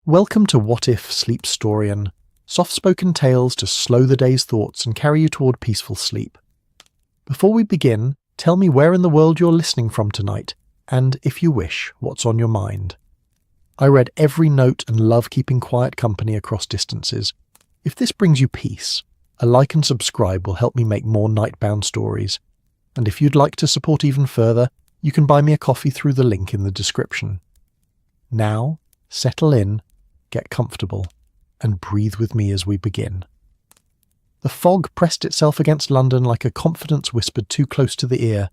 Welcome to What If Sleepstorian, soft-spoken tales to slow the day's thoughts and carry you toward peaceful sleep. Before we begin, tell me where in the world you're listening from tonight, and, if you wish, what's on your mind. I read every note and love keeping quiet company across distances. If this brings you peace, a like and subscribe will help me make more nightbound stories. And if you'd like to support even further, you can buy me a coffee through the link in the description. Now, settle in, get comfortable, and breathe with me as we begin. The fog pressed itself against London like a confidence whispered too close to the ear.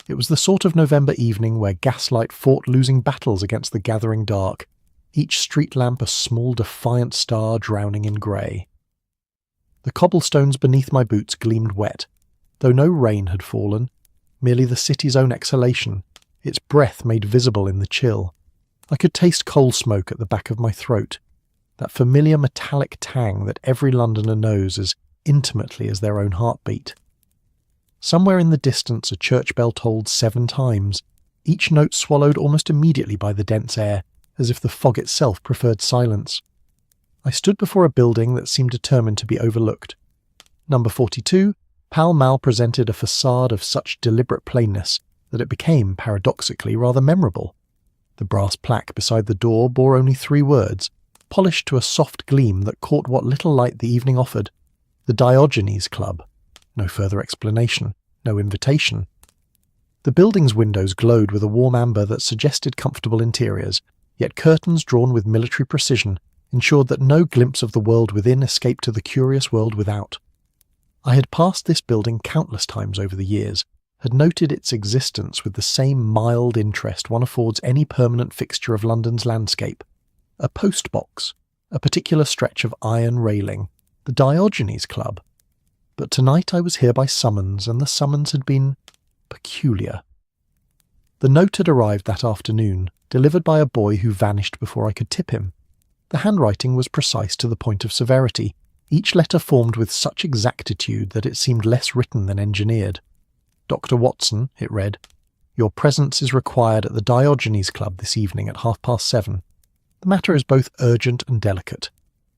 It was the sort of November evening where gaslight fought losing battles against the gathering dark, each street lamp a small defiant star drowning in grey. The cobblestones beneath my boots gleamed wet, though no rain had fallen, merely the city's own exhalation, its breath made visible in the chill. I could taste coal smoke at the back of my throat, that familiar metallic tang that every Londoner knows as intimately as their own heartbeat. Somewhere in the distance a church bell tolled 7 times, each note swallowed almost immediately by the dense air, as if the fog itself preferred silence. I stood before a building that seemed determined to be overlooked. Number 42, Pall Mall presented a facade of such deliberate plainness that it became, paradoxically, rather memorable. The brass plaque beside the door bore only 3 words, polished to a soft gleam that caught what little light the evening offered. The Diogenes Club. No further explanation, no invitation. The building's windows glowed with a warm amber that suggested comfortable interiors, yet curtains drawn with military precision ensured that no glimpse of the world within escaped to the curious world without. I had passed this building countless times over the years, had noted its existence with the same mild interest one affords any permanent fixture of London's landscape. A post box, a particular stretch of iron railing, the Diogenes Club. But tonight I was here by summons, and the summons had been peculiar. The note had arrived that afternoon, delivered by a boy who vanished before I could tip him. The handwriting was precise to the point of severity, each letter formed with such exactitude that it seemed less written than engineered. Dr. Watson, it read, "Your presence is required at the Diogenes Club this evening at 7:30. The matter is both urgent and delicate.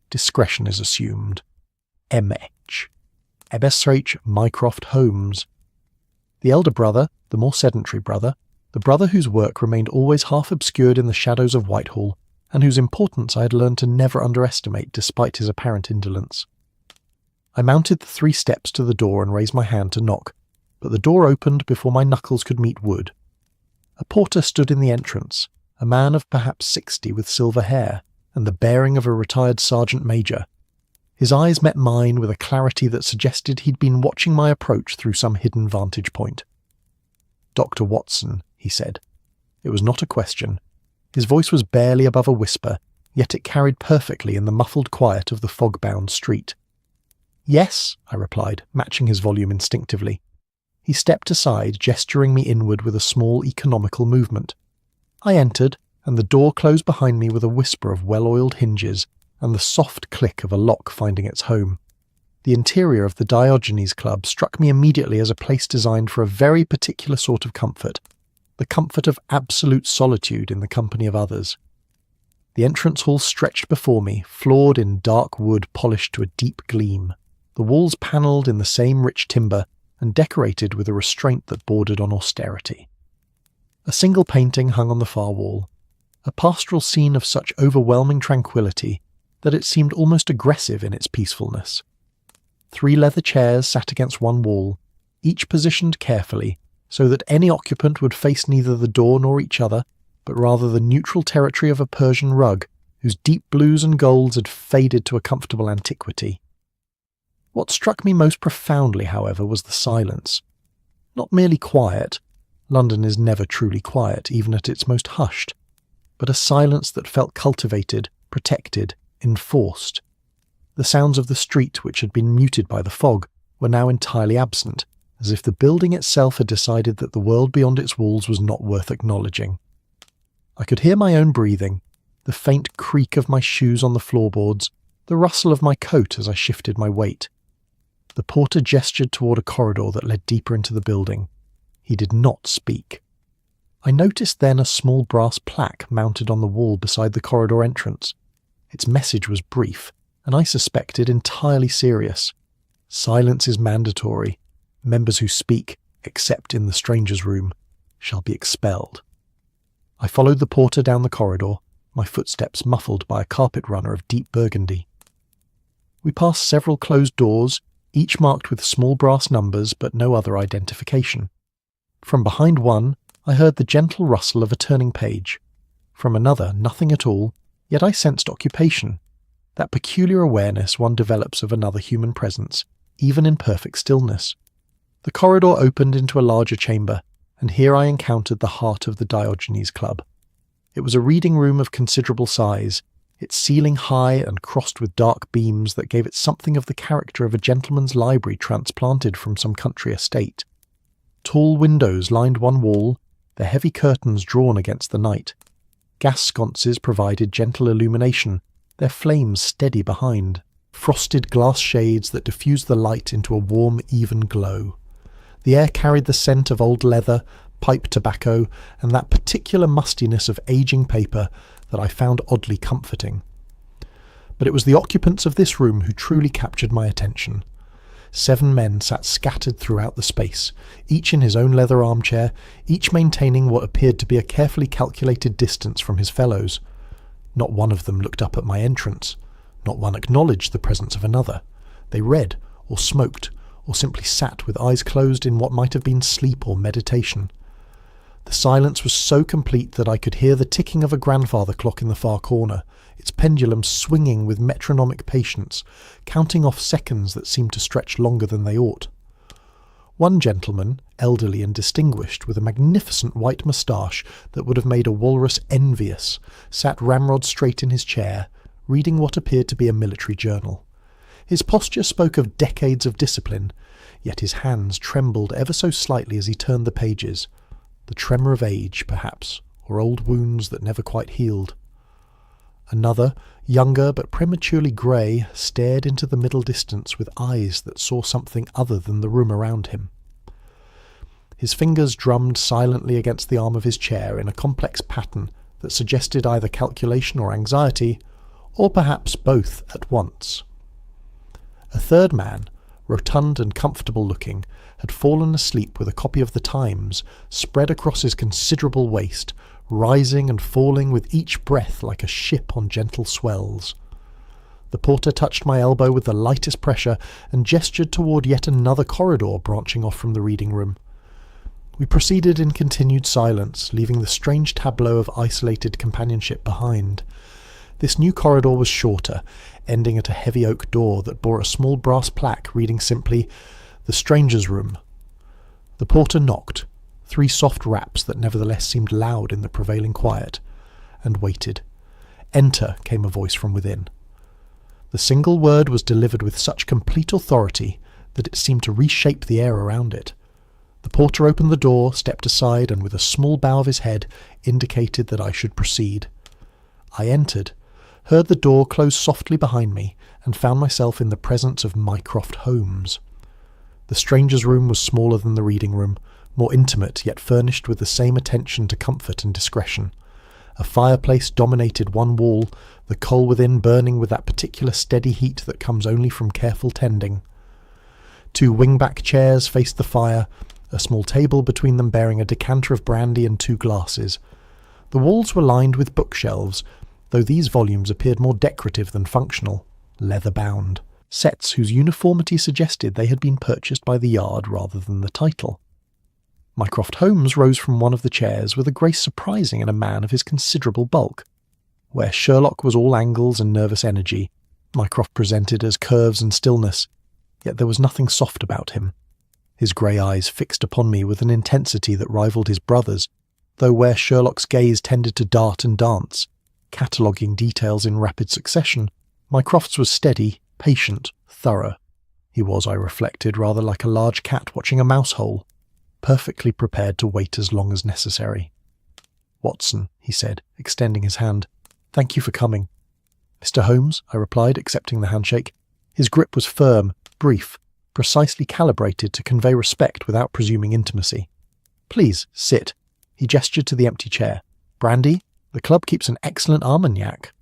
Discretion is assumed. M.H. Ebesrach Mycroft Holmes." The elder brother, the more sedentary brother, the brother whose work remained always half obscured in the shadows of Whitehall, and whose importance I had learned to never underestimate despite his apparent indolence. I mounted the 3 steps to the door and raised my hand to knock, but the door opened before my knuckles could meet wood. A porter stood in the entrance, a man of perhaps 60 with silver hair, and the bearing of a retired sergeant major. His eyes met mine with a clarity that suggested he'd been watching my approach through some hidden vantage point. "Dr. Watson," he said. It was not a question. His voice was barely above a whisper, yet it carried perfectly in the muffled quiet of the fog-bound street. "Yes," I replied, matching his volume instinctively. He stepped aside, gesturing me inward with a small economical movement. I entered, and the door closed behind me with a whisper of well-oiled hinges and the soft click of a lock finding its home. The interior of the Diogenes Club struck me immediately as a place designed for a very particular sort of comfort, the comfort of absolute solitude in the company of others. The entrance hall stretched before me, floored in dark wood polished to a deep gleam, the walls panelled in the same rich timber, and decorated with a restraint that bordered on austerity. A single painting hung on the far wall, a pastoral scene of such overwhelming tranquillity that it seemed almost aggressive in its peacefulness. 3 leather chairs sat against one wall, each positioned carefully so that any occupant would face neither the door nor each other, but rather the neutral territory of a Persian rug whose deep blues and golds had faded to a comfortable antiquity. What struck me most profoundly, however, was the silence. Not merely quiet — London is never truly quiet, even at its most hushed — but a silence that felt cultivated, protected, enforced. The sounds of the street, which had been muted by the fog, were now entirely absent, as if the building itself had decided that the world beyond its walls was not worth acknowledging. I could hear my own breathing, the faint creak of my shoes on the floorboards, the rustle of my coat as I shifted my weight. The porter gestured toward a corridor that led deeper into the building. He did not speak. I noticed then a small brass plaque mounted on the wall beside the corridor entrance. Its message was brief, and I suspected entirely serious. Silence is mandatory. Members who speak, except in the stranger's room, shall be expelled. I followed the porter down the corridor, my footsteps muffled by a carpet runner of deep burgundy. We passed several closed doors, each marked with small brass numbers but no other identification. From behind one, I heard the gentle rustle of a turning page. From another, nothing at all, yet I sensed occupation, that peculiar awareness one develops of another human presence, even in perfect stillness. The corridor opened into a larger chamber, and here I encountered the heart of the Diogenes Club. It was a reading room of considerable size, its ceiling high and crossed with dark beams that gave it something of the character of a gentleman's library transplanted from some country estate. Tall windows lined one wall, their heavy curtains drawn against the night. Gas sconces provided gentle illumination, their flames steady behind. Frosted glass shades that diffused the light into a warm, even glow. The air carried the scent of old leather, pipe tobacco, and that particular mustiness of aging paper that I found oddly comforting. But it was the occupants of this room who truly captured my attention. 7 men sat scattered throughout the space, each in his own leather armchair, each maintaining what appeared to be a carefully calculated distance from his fellows. Not one of them looked up at my entrance. Not one acknowledged the presence of another. They read, or smoked, or simply sat with eyes closed in what might have been sleep or meditation. The silence was so complete that I could hear the ticking of a grandfather clock in the far corner, its pendulum swinging with metronomic patience, counting off seconds that seemed to stretch longer than they ought. One gentleman, elderly and distinguished, with a magnificent white moustache that would have made a walrus envious, sat ramrod straight in his chair, reading what appeared to be a military journal. His posture spoke of decades of discipline, yet his hands trembled ever so slightly as he turned the pages. The tremor of age, perhaps, or old wounds that never quite healed. Another, younger but prematurely grey, stared into the middle distance with eyes that saw something other than the room around him. His fingers drummed silently against the arm of his chair in a complex pattern that suggested either calculation or anxiety, or perhaps both at once. A third man, rotund and comfortable-looking, had fallen asleep with a copy of the Times spread across his considerable waist, rising and falling with each breath like a ship on gentle swells. The porter touched my elbow with the lightest pressure and gestured toward yet another corridor branching off from the reading room. We proceeded in continued silence, leaving the strange tableau of isolated companionship behind. This new corridor was shorter, ending at a heavy oak door that bore a small brass plaque reading simply, "The Stranger's Room." The porter knocked, 3 soft raps that nevertheless seemed loud in the prevailing quiet, and waited. "Enter," came a voice from within. The single word was delivered with such complete authority that it seemed to reshape the air around it. The porter opened the door, stepped aside, and with a small bow of his head indicated that I should proceed. I entered, heard the door close softly behind me, and found myself in the presence of Mycroft Holmes. The stranger's room was smaller than the reading room, more intimate, yet furnished with the same attention to comfort and discretion. A fireplace dominated one wall, the coal within burning with that particular steady heat that comes only from careful tending. 2 wing-back chairs faced the fire, a small table between them bearing a decanter of brandy and 2 glasses. The walls were lined with bookshelves, though these volumes appeared more decorative than functional, leather-bound, sets whose uniformity suggested they had been purchased by the yard rather than the title. Mycroft Holmes rose from one of the chairs with a grace surprising in a man of his considerable bulk. Where Sherlock was all angles and nervous energy, Mycroft presented as curves and stillness, yet there was nothing soft about him. His grey eyes fixed upon me with an intensity that rivalled his brother's, though where Sherlock's gaze tended to dart and dance, cataloguing details in rapid succession, Mycroft's was steady, patient, thorough. He was, I reflected, rather like a large cat watching a mouse-hole, perfectly prepared to wait as long as necessary. "Watson," he said, extending his hand, "thank you for coming." "Mr. Holmes," I replied, accepting the handshake. His grip was firm, brief, precisely calibrated to convey respect without presuming intimacy. "Please, sit." He gestured to the empty chair. "Brandy? The club keeps an excellent Armagnac."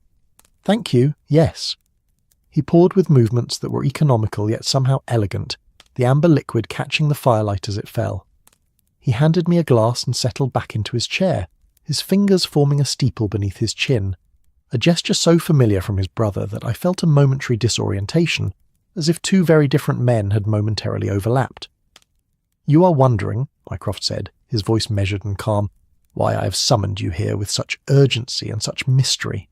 Thank you, yes. He poured with movements that were economical yet somehow elegant, the amber liquid catching the firelight as it fell. He handed me a glass and settled back into his chair, his fingers forming a steeple beneath his chin, a gesture so familiar from his brother that I felt a momentary disorientation, as if two very different men had momentarily overlapped. "You are wondering," Mycroft said, his voice measured and calm, "why I have summoned you here with such urgency and such mystery."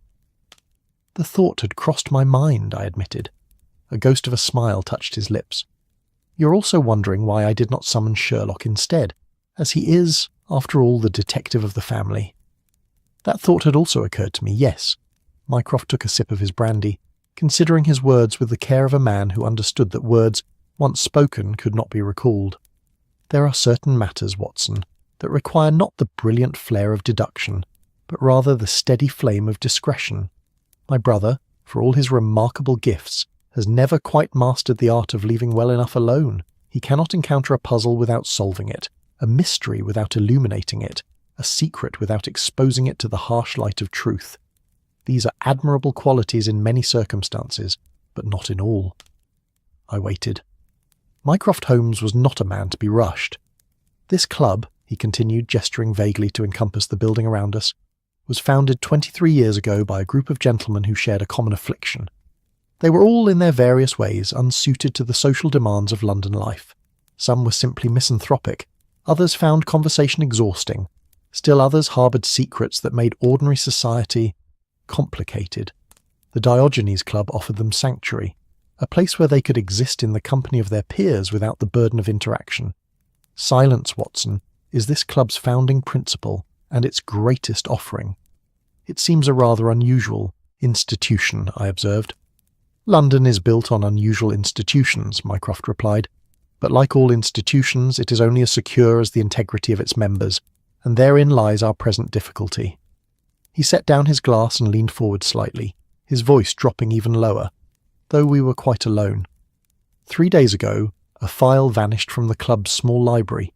The thought had crossed my mind, I admitted. A ghost of a smile touched his lips. "You're also wondering why I did not summon Sherlock instead, as he is, after all, the detective of the family." That thought had also occurred to me, yes. Mycroft took a sip of his brandy, considering his words with the care of a man who understood that words, once spoken, could not be recalled. "There are certain matters, Watson, that require not the brilliant flare of deduction, but rather the steady flame of discretion. My brother, for all his remarkable gifts, has never quite mastered the art of leaving well enough alone. He cannot encounter a puzzle without solving it, a mystery without illuminating it, a secret without exposing it to the harsh light of truth. These are admirable qualities in many circumstances, but not in all." I waited. Mycroft Holmes was not a man to be rushed. "This club," he continued, gesturing vaguely to encompass the building around us, "was founded 23 years ago by a group of gentlemen who shared a common affliction. They were all, in their various ways, unsuited to the social demands of London life. Some were simply misanthropic, others found conversation exhausting, still others harboured secrets that made ordinary society complicated. The Diogenes Club offered them sanctuary, a place where they could exist in the company of their peers without the burden of interaction. Silence, Watson, is this club's founding principle and its greatest offering." "It seems a rather unusual institution," I observed. "London is built on unusual institutions," Mycroft replied, "but like all institutions, it is only as secure as the integrity of its members, and therein lies our present difficulty." He set down his glass and leaned forward slightly, his voice dropping even lower, though we were quite alone. 3 days ago, a file vanished from the club's small library,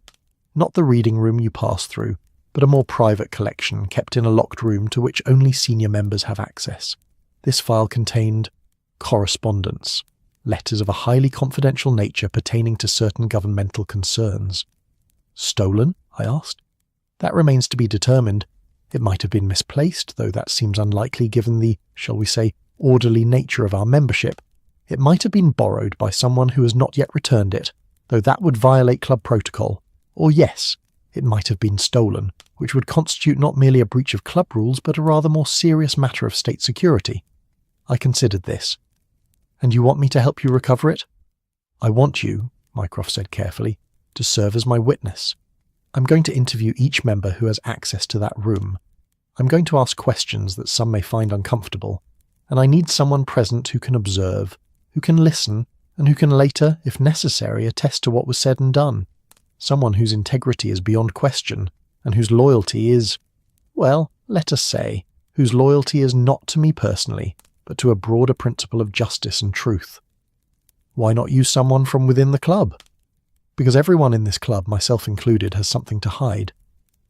not the reading room you pass through, but a more private collection kept in a locked room to which only senior members have access. This file contained correspondence, letters of a highly confidential nature pertaining to certain governmental concerns. "Stolen?" I asked. "That remains to be determined. It might have been misplaced, though that seems unlikely given the, shall we say, orderly nature of our membership. It might have been borrowed by someone who has not yet returned it, though that would violate club protocol. Or yes, it might have been stolen, which would constitute not merely a breach of club rules, but a rather more serious matter of state security." I considered this. "And you want me to help you recover it?" "I want you," Mycroft said carefully, "to serve as my witness. I'm going to interview each member who has access to that room. I'm going to ask questions that some may find uncomfortable, and I need someone present who can observe, who can listen, and who can later, if necessary, attest to what was said and done. Someone whose integrity is beyond question, and whose loyalty is, well, let us say, whose loyalty is not to me personally, but to a broader principle of justice and truth." "Why not use someone from within the club?" "Because everyone in this club, myself included, has something to hide.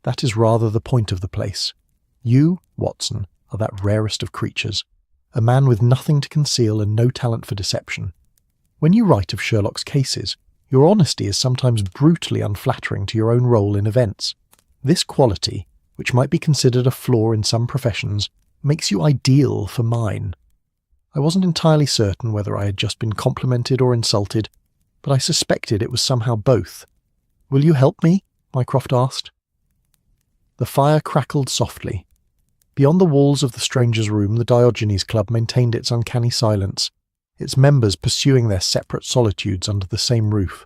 That is rather the point of the place. You, Watson, are that rarest of creatures, a man with nothing to conceal and no talent for deception. When you write of Sherlock's cases, your honesty is sometimes brutally unflattering to your own role in events. This quality, which might be considered a flaw in some professions, makes you ideal for mine." I wasn't entirely certain whether I had just been complimented or insulted, but I suspected it was somehow both. "Will you help me?" Mycroft asked. The fire crackled softly. Beyond the walls of the stranger's room, the Diogenes Club maintained its uncanny silence, its members pursuing their separate solitudes under the same roof.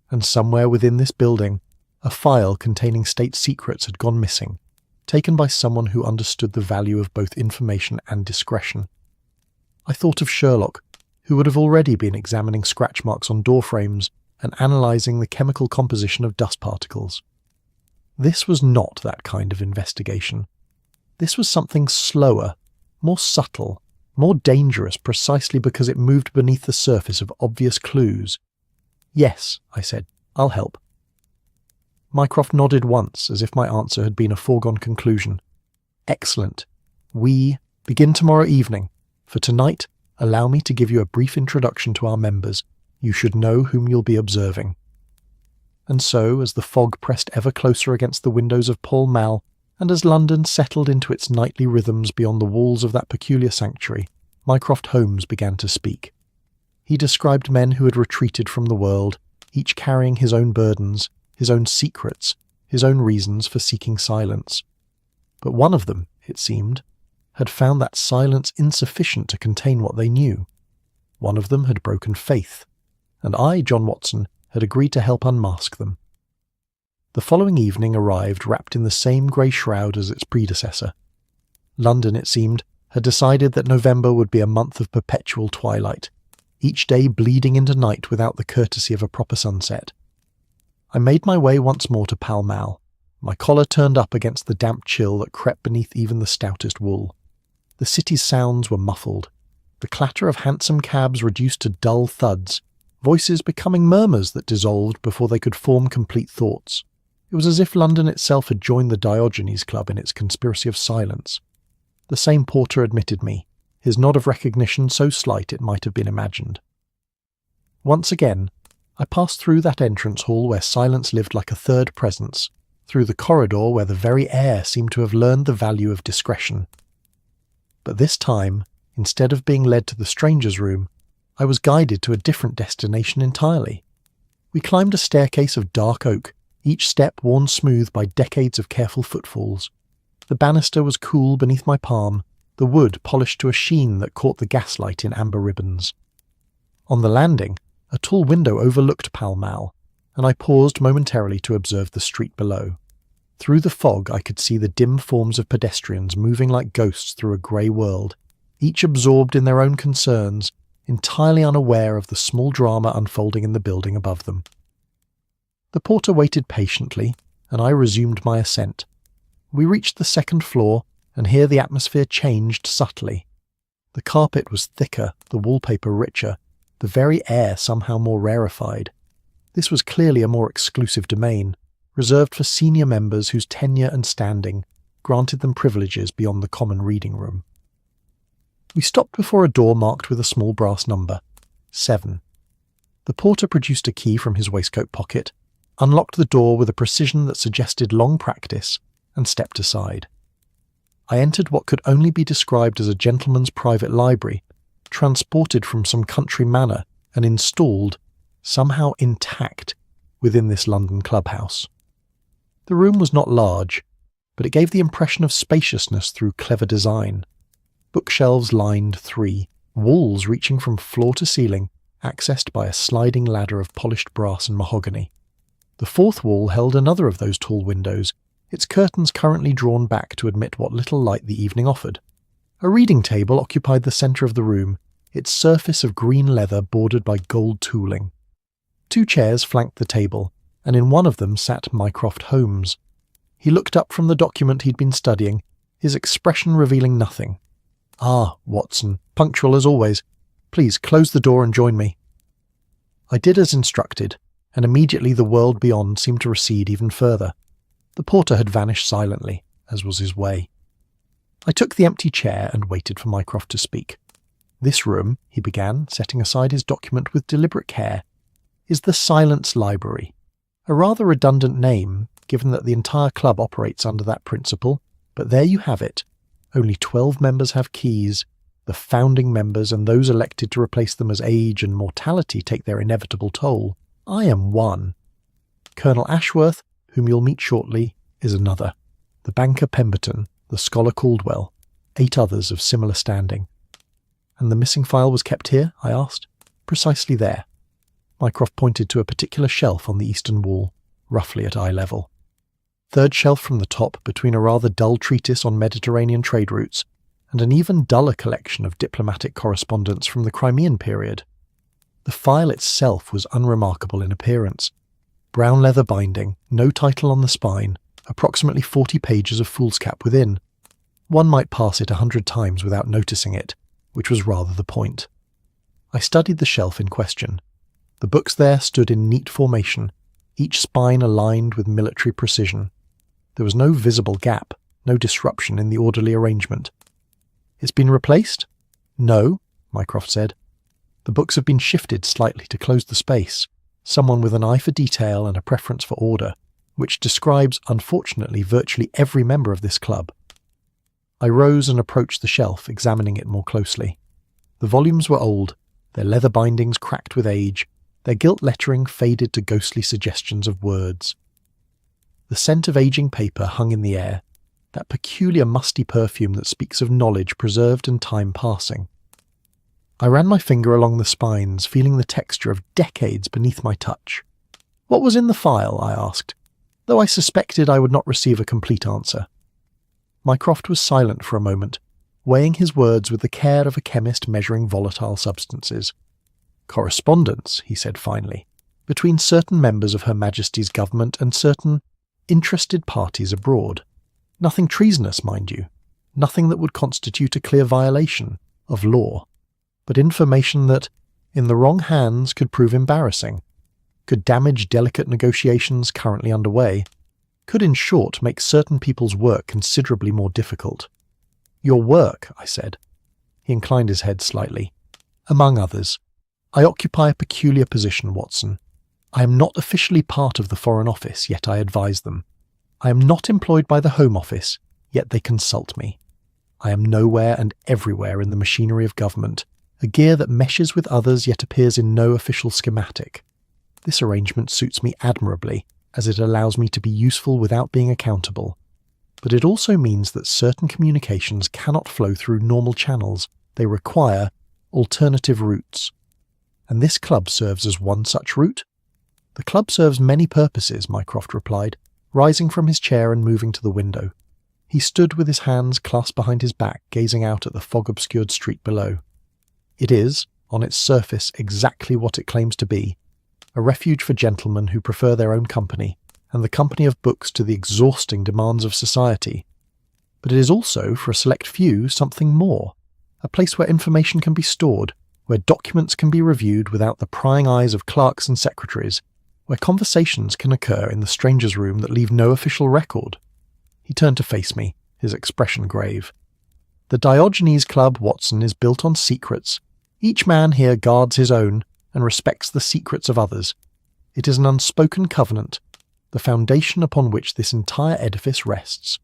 And somewhere within this building, a file containing state secrets had gone missing, taken by someone who understood the value of both information and discretion. I thought of Sherlock, who would have already been examining scratch marks on door frames and analysing the chemical composition of dust particles. This was not that kind of investigation. This was something slower, more subtle, more dangerous precisely because it moved beneath the surface of obvious clues. "Yes," I said, "I'll help." Mycroft nodded once, as if my answer had been a foregone conclusion. "Excellent. We begin tomorrow evening. For tonight, allow me to give you a brief introduction to our members. You should know whom you'll be observing." And so, as the fog pressed ever closer against the windows of Pall Mall, and as London settled into its nightly rhythms beyond the walls of that peculiar sanctuary, Mycroft Holmes began to speak. He described men who had retreated from the world, each carrying his own burdens, his own secrets, his own reasons for seeking silence. But one of them, it seemed, had found that silence insufficient to contain what they knew. One of them had broken faith, and I, John Watson, had agreed to help unmask them. The following evening arrived wrapped in the same grey shroud as its predecessor. London, it seemed, had decided that November would be a month of perpetual twilight, each day bleeding into night without the courtesy of a proper sunset. I made my way once more to Pall Mall, my collar turned up against the damp chill that crept beneath even the stoutest wool. The city's sounds were muffled, the clatter of hansom cabs reduced to dull thuds, voices becoming murmurs that dissolved before they could form complete thoughts. It was as if London itself had joined the Diogenes Club in its conspiracy of silence. The same porter admitted me, his nod of recognition so slight it might have been imagined. Once again, I passed through that entrance hall where silence lived like a third presence, through the corridor where the very air seemed to have learned the value of discretion. But this time, instead of being led to the stranger's room, I was guided to a different destination entirely. We climbed a staircase of dark oak, each step worn smooth by decades of careful footfalls. The banister was cool beneath my palm, the wood polished to a sheen that caught the gaslight in amber ribbons. On the landing, a tall window overlooked Pall Mall, and I paused momentarily to observe the street below. Through the fog I could see the dim forms of pedestrians moving like ghosts through a grey world, each absorbed in their own concerns, entirely unaware of the small drama unfolding in the building above them. The porter waited patiently, and I resumed my ascent. We reached the second floor, and here the atmosphere changed subtly. The carpet was thicker, the wallpaper richer, the very air somehow more rarefied. This was clearly a more exclusive domain, reserved for senior members whose tenure and standing granted them privileges beyond the common reading room. We stopped before a door marked with a small brass number, 7. The porter produced a key from his waistcoat pocket, unlocked the door with a precision that suggested long practice, and stepped aside. I entered what could only be described as a gentleman's private library, transported from some country manor and installed, somehow intact, within this London clubhouse. The room was not large, but it gave the impression of spaciousness through clever design. Bookshelves lined 3, walls reaching from floor to ceiling, accessed by a sliding ladder of polished brass and mahogany. The fourth wall held another of those tall windows, its curtains currently drawn back to admit what little light the evening offered. A reading table occupied the centre of the room, its surface of green leather bordered by gold tooling. 2 chairs flanked the table, and in one of them sat Mycroft Holmes. He looked up from the document he'd been studying, his expression revealing nothing. "Ah, Watson, punctual as always. Please close the door and join me." I did as instructed, and immediately the world beyond seemed to recede even further. The porter had vanished silently, as was his way. I took the empty chair and waited for Mycroft to speak. "This room," he began, setting aside his document with deliberate care, "is the Silence Library. A rather redundant name, given that the entire club operates under that principle, but there you have it. Only 12 members have keys. The founding members and those elected to replace them as age and mortality take their inevitable toll. I am one. Colonel Ashworth, whom you'll meet shortly, is another. The banker Pemberton, the scholar Caldwell, 8 others of similar standing." "And the missing file was kept here?" I asked. "Precisely there." Mycroft pointed to a particular shelf on the eastern wall, roughly at eye level. Third shelf from the top, between a rather dull treatise on Mediterranean trade routes and an even duller collection of diplomatic correspondence from the Crimean period. The file itself was unremarkable in appearance. Brown leather binding, no title on the spine, approximately 40 pages of foolscap within. One might pass it 100 times without noticing it, which was rather the point. I studied the shelf in question. The books there stood in neat formation, each spine aligned with military precision. There was no visible gap, no disruption in the orderly arrangement. "It's been replaced?" No, Mycroft said. The books have been shifted slightly to close the space. Someone with an eye for detail and a preference for order, which describes, unfortunately, virtually every member of this club. I rose and approached the shelf, examining it more closely. The volumes were old, their leather bindings cracked with age, their gilt lettering faded to ghostly suggestions of words. The scent of aging paper hung in the air, that peculiar musty perfume that speaks of knowledge preserved and time passing. I ran my finger along the spines, feeling the texture of decades beneath my touch. What was in the file? I asked, though I suspected I would not receive a complete answer. Mycroft was silent for a moment, weighing his words with the care of a chemist measuring volatile substances. Correspondence, he said finally, between certain members of Her Majesty's government and certain interested parties abroad. Nothing treasonous, mind you, nothing that would constitute a clear violation of law, but information that, in the wrong hands, could prove embarrassing, could damage delicate negotiations currently underway, could in short make certain people's work considerably more difficult. Your work, I said. He inclined his head slightly. Among others, I occupy a peculiar position, Watson. I am not officially part of the Foreign Office, yet I advise them. I am not employed by the Home Office, yet they consult me. I am nowhere and everywhere in the machinery of government, a gear that meshes with others yet appears in no official schematic. This arrangement suits me admirably, as it allows me to be useful without being accountable. But it also means that certain communications cannot flow through normal channels. They require alternative routes. And this club serves as one such route? The club serves many purposes, Mycroft replied, rising from his chair and moving to the window. He stood with his hands clasped behind his back, gazing out at the fog-obscured street below. It is, on its surface, exactly what it claims to be, a refuge for gentlemen who prefer their own company, and the company of books to the exhausting demands of society. But it is also, for a select few, something more, a place where information can be stored, where documents can be reviewed without the prying eyes of clerks and secretaries, where conversations can occur in the stranger's room that leave no official record. He turned to face me, his expression grave. The Diogenes Club, Watson, is built on secrets. Each man here guards his own and respects the secrets of others. It is an unspoken covenant, the foundation upon which this entire edifice rests.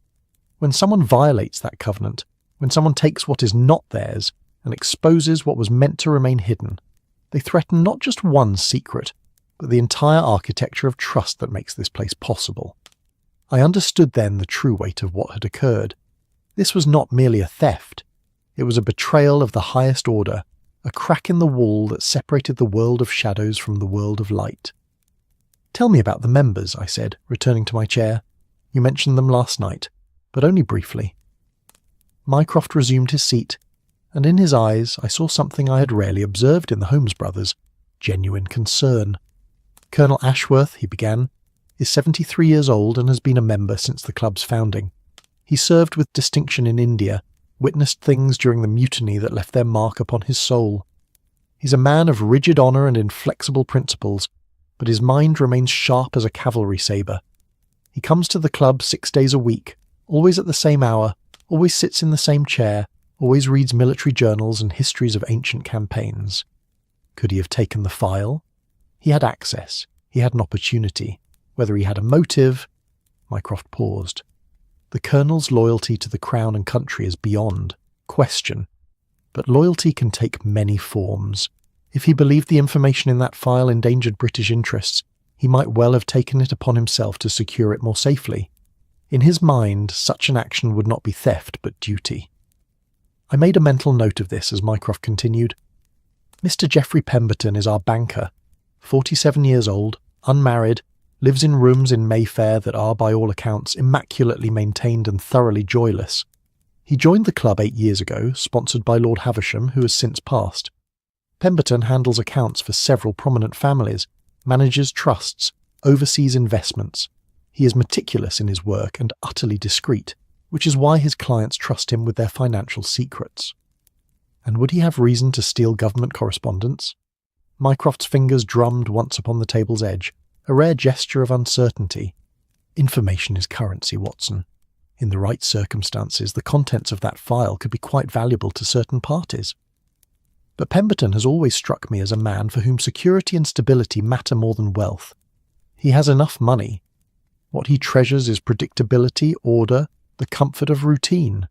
When someone violates that covenant, when someone takes what is not theirs and exposes what was meant to remain hidden, they threaten not just one secret, but the entire architecture of trust that makes this place possible. I understood then the true weight of what had occurred. This was not merely a theft. It was a betrayal of the highest order, a crack in the wall that separated the world of shadows from the world of light. Tell me about the members, I said, returning to my chair. You mentioned them last night, but only briefly. Mycroft resumed his seat, and in his eyes I saw something I had rarely observed in the Holmes brothers, genuine concern. Colonel Ashworth, he began, is 73 years old and has been a member since the club's founding. He served with distinction in India, witnessed things during the mutiny that left their mark upon his soul. He's a man of rigid honour and inflexible principles, but his mind remains sharp as a cavalry sabre. He comes to the club 6 days a week, always at the same hour, always sits in the same chair, always reads military journals and histories of ancient campaigns. Could he have taken the file? He had access. He had an opportunity. Whether he had a motive... Mycroft paused. The Colonel's loyalty to the Crown and country is beyond question, but loyalty can take many forms. If he believed the information in that file endangered British interests, he might well have taken it upon himself to secure it more safely. In his mind, such an action would not be theft, but duty. I made a mental note of this as Mycroft continued. Mr. Geoffrey Pemberton is our banker, 47 years old, unmarried, lives in rooms in Mayfair that are, by all accounts, immaculately maintained and thoroughly joyless. He joined the club 8 years ago, sponsored by Lord Havisham, who has since passed. Pemberton handles accounts for several prominent families, manages trusts, oversees investments. He is meticulous in his work and utterly discreet, which is why his clients trust him with their financial secrets. And would he have reason to steal government correspondence? Mycroft's fingers drummed once upon the table's edge, a rare gesture of uncertainty. Information is currency, Watson. In the right circumstances, the contents of that file could be quite valuable to certain parties. But Pemberton has always struck me as a man for whom security and stability matter more than wealth. He has enough money. What he treasures is predictability, order, the comfort of routine.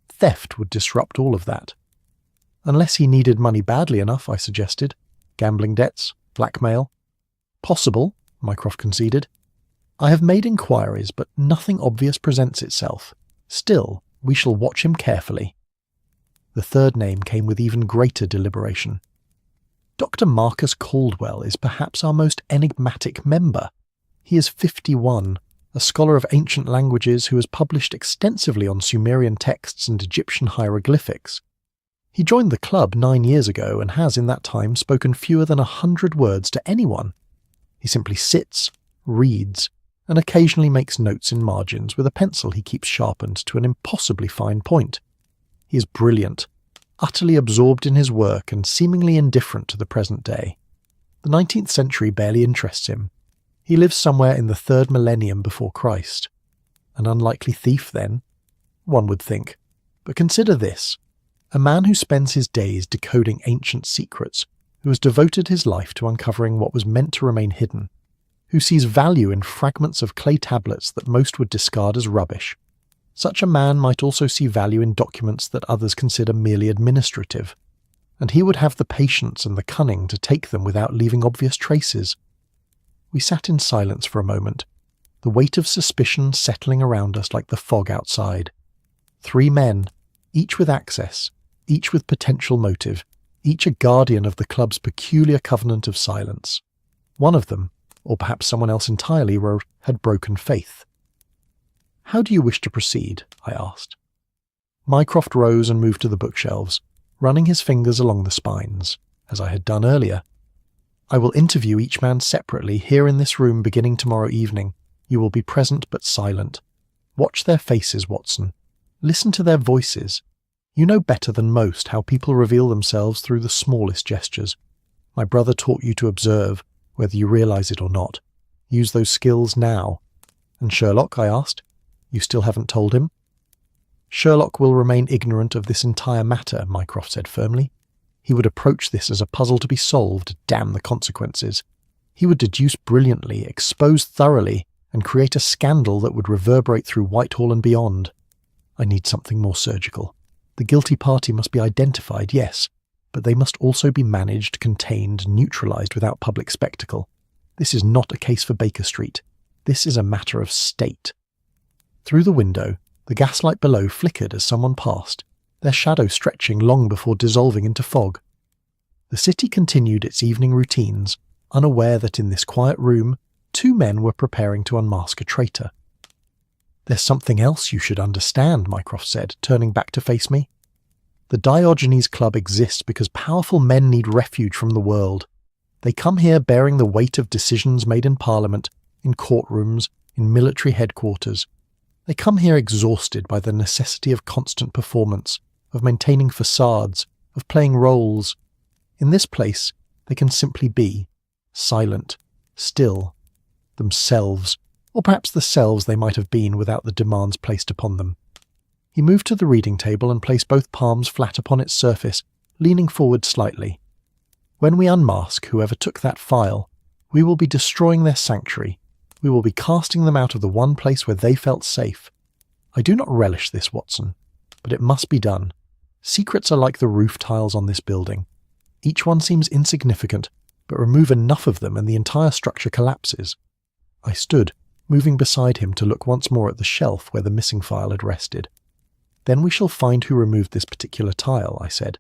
Theft would disrupt all of that. Unless he needed money badly enough, I suggested. Gambling debts, blackmail. Possible, Mycroft conceded. I have made inquiries, but nothing obvious presents itself. Still, we shall watch him carefully. The third name came with even greater deliberation. Dr. Marcus Caldwell is perhaps our most enigmatic member. He is 51, a scholar of ancient languages who has published extensively on Sumerian texts and Egyptian hieroglyphics. He joined the club 9 years ago and has in that time spoken fewer than 100 words to anyone. He simply sits, reads, and occasionally makes notes in margins with a pencil he keeps sharpened to an impossibly fine point. He is brilliant, utterly absorbed in his work and seemingly indifferent to the present day. The 19th century barely interests him. He lives somewhere in the 3rd millennium before Christ. An unlikely thief, then? One would think. But consider this. A man who spends his days decoding ancient secrets, who has devoted his life to uncovering what was meant to remain hidden, who sees value in fragments of clay tablets that most would discard as rubbish. Such a man might also see value in documents that others consider merely administrative, and he would have the patience and the cunning to take them without leaving obvious traces. We sat in silence for a moment, the weight of suspicion settling around us like the fog outside. 3 men, each with access, each with potential motive, each a guardian of the club's peculiar covenant of silence. One of them, or perhaps someone else entirely, had broken faith. "How do you wish to proceed?" I asked. Mycroft rose and moved to the bookshelves, running his fingers along the spines, as I had done earlier. "I will interview each man separately here in this room beginning tomorrow evening. You will be present but silent. Watch their faces, Watson. Listen to their voices. You know better than most how people reveal themselves through the smallest gestures. My brother taught you to observe, whether you realize it or not. Use those skills now." "And Sherlock?" I asked. "You still haven't told him?" "Sherlock will remain ignorant of this entire matter," Mycroft said firmly. "He would approach this as a puzzle to be solved, damn the consequences. He would deduce brilliantly, expose thoroughly, and create a scandal that would reverberate through Whitehall and beyond. I need something more surgical. The guilty party must be identified, yes, but they must also be managed, contained, neutralized without public spectacle. This is not a case for Baker Street. This is a matter of state." Through the window, the gaslight below flickered as someone passed, their shadow stretching long before dissolving into fog. The city continued its evening routines, unaware that in this quiet room 2 men were preparing to unmask a traitor. "There's something else you should understand," Mycroft said, turning back to face me. "The Diogenes Club exists because powerful men need refuge from the world. They come here bearing the weight of decisions made in Parliament, in courtrooms, in military headquarters. They come here exhausted by the necessity of constant performance, of maintaining facades, of playing roles. In this place, they can simply be, silent, still, themselves, or perhaps the selves they might have been without the demands placed upon them." He moved to the reading table and placed both palms flat upon its surface, leaning forward slightly. "When we unmask whoever took that file, we will be destroying their sanctuary. We will be casting them out of the one place where they felt safe. I do not relish this, Watson, but it must be done. Secrets are like the roof tiles on this building. Each one seems insignificant, but remove enough of them and the entire structure collapses." I stood, moving beside him to look once more at the shelf where the missing file had rested. "Then we shall find who removed this particular tile," I said,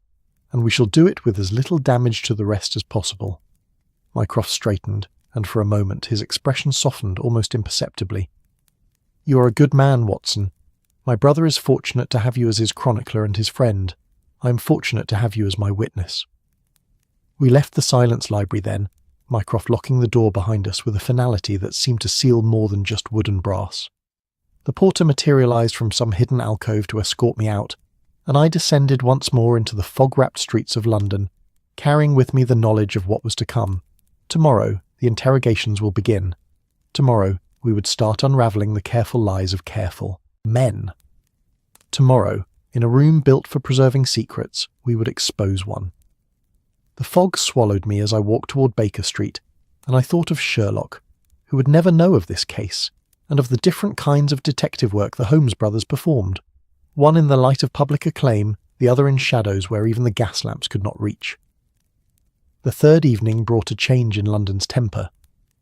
"and we shall do it with as little damage to the rest as possible." Mycroft straightened, and for a moment his expression softened almost imperceptibly. "You are a good man, Watson. My brother is fortunate to have you as his chronicler and his friend. I am fortunate to have you as my witness." We left the silence library then, Mycroft locking the door behind us with a finality that seemed to seal more than just wood and brass. The porter materialized from some hidden alcove to escort me out, and I descended once more into the fog-wrapped streets of London, carrying with me the knowledge of what was to come. Tomorrow, the interrogations will begin. Tomorrow, we would start unravelling the careful lies of careful men. Tomorrow, in a room built for preserving secrets, we would expose one. The fog swallowed me as I walked toward Baker Street, and I thought of Sherlock, who would never know of this case, and of the different kinds of detective work the Holmes brothers performed, one in the light of public acclaim, the other in shadows where even the gas lamps could not reach. The third evening brought a change in London's temper.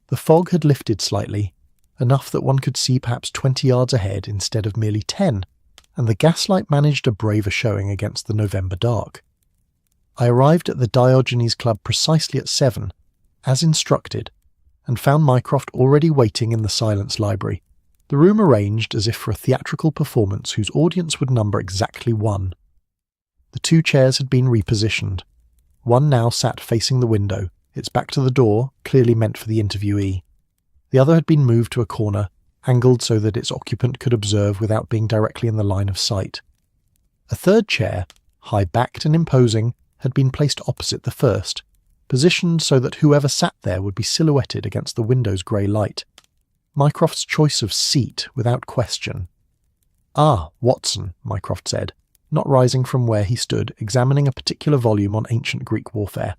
The fog had lifted slightly, enough that one could see perhaps 20 yards ahead instead of merely 10, and the gaslight managed a braver showing against the November dark. I arrived at the Diogenes Club precisely at 7, as instructed, and found Mycroft already waiting in the silence library, the room arranged as if for a theatrical performance whose audience would number exactly 1. The 2 chairs had been repositioned. One now sat facing the window, its back to the door, clearly meant for the interviewee. The other had been moved to a corner, angled so that its occupant could observe without being directly in the line of sight. A third chair, high-backed and imposing, had been placed opposite the first, positioned so that whoever sat there would be silhouetted against the window's grey light. Mycroft's choice of seat, without question. "Ah, Watson," Mycroft said, not rising from where he stood, examining a particular volume on ancient Greek warfare.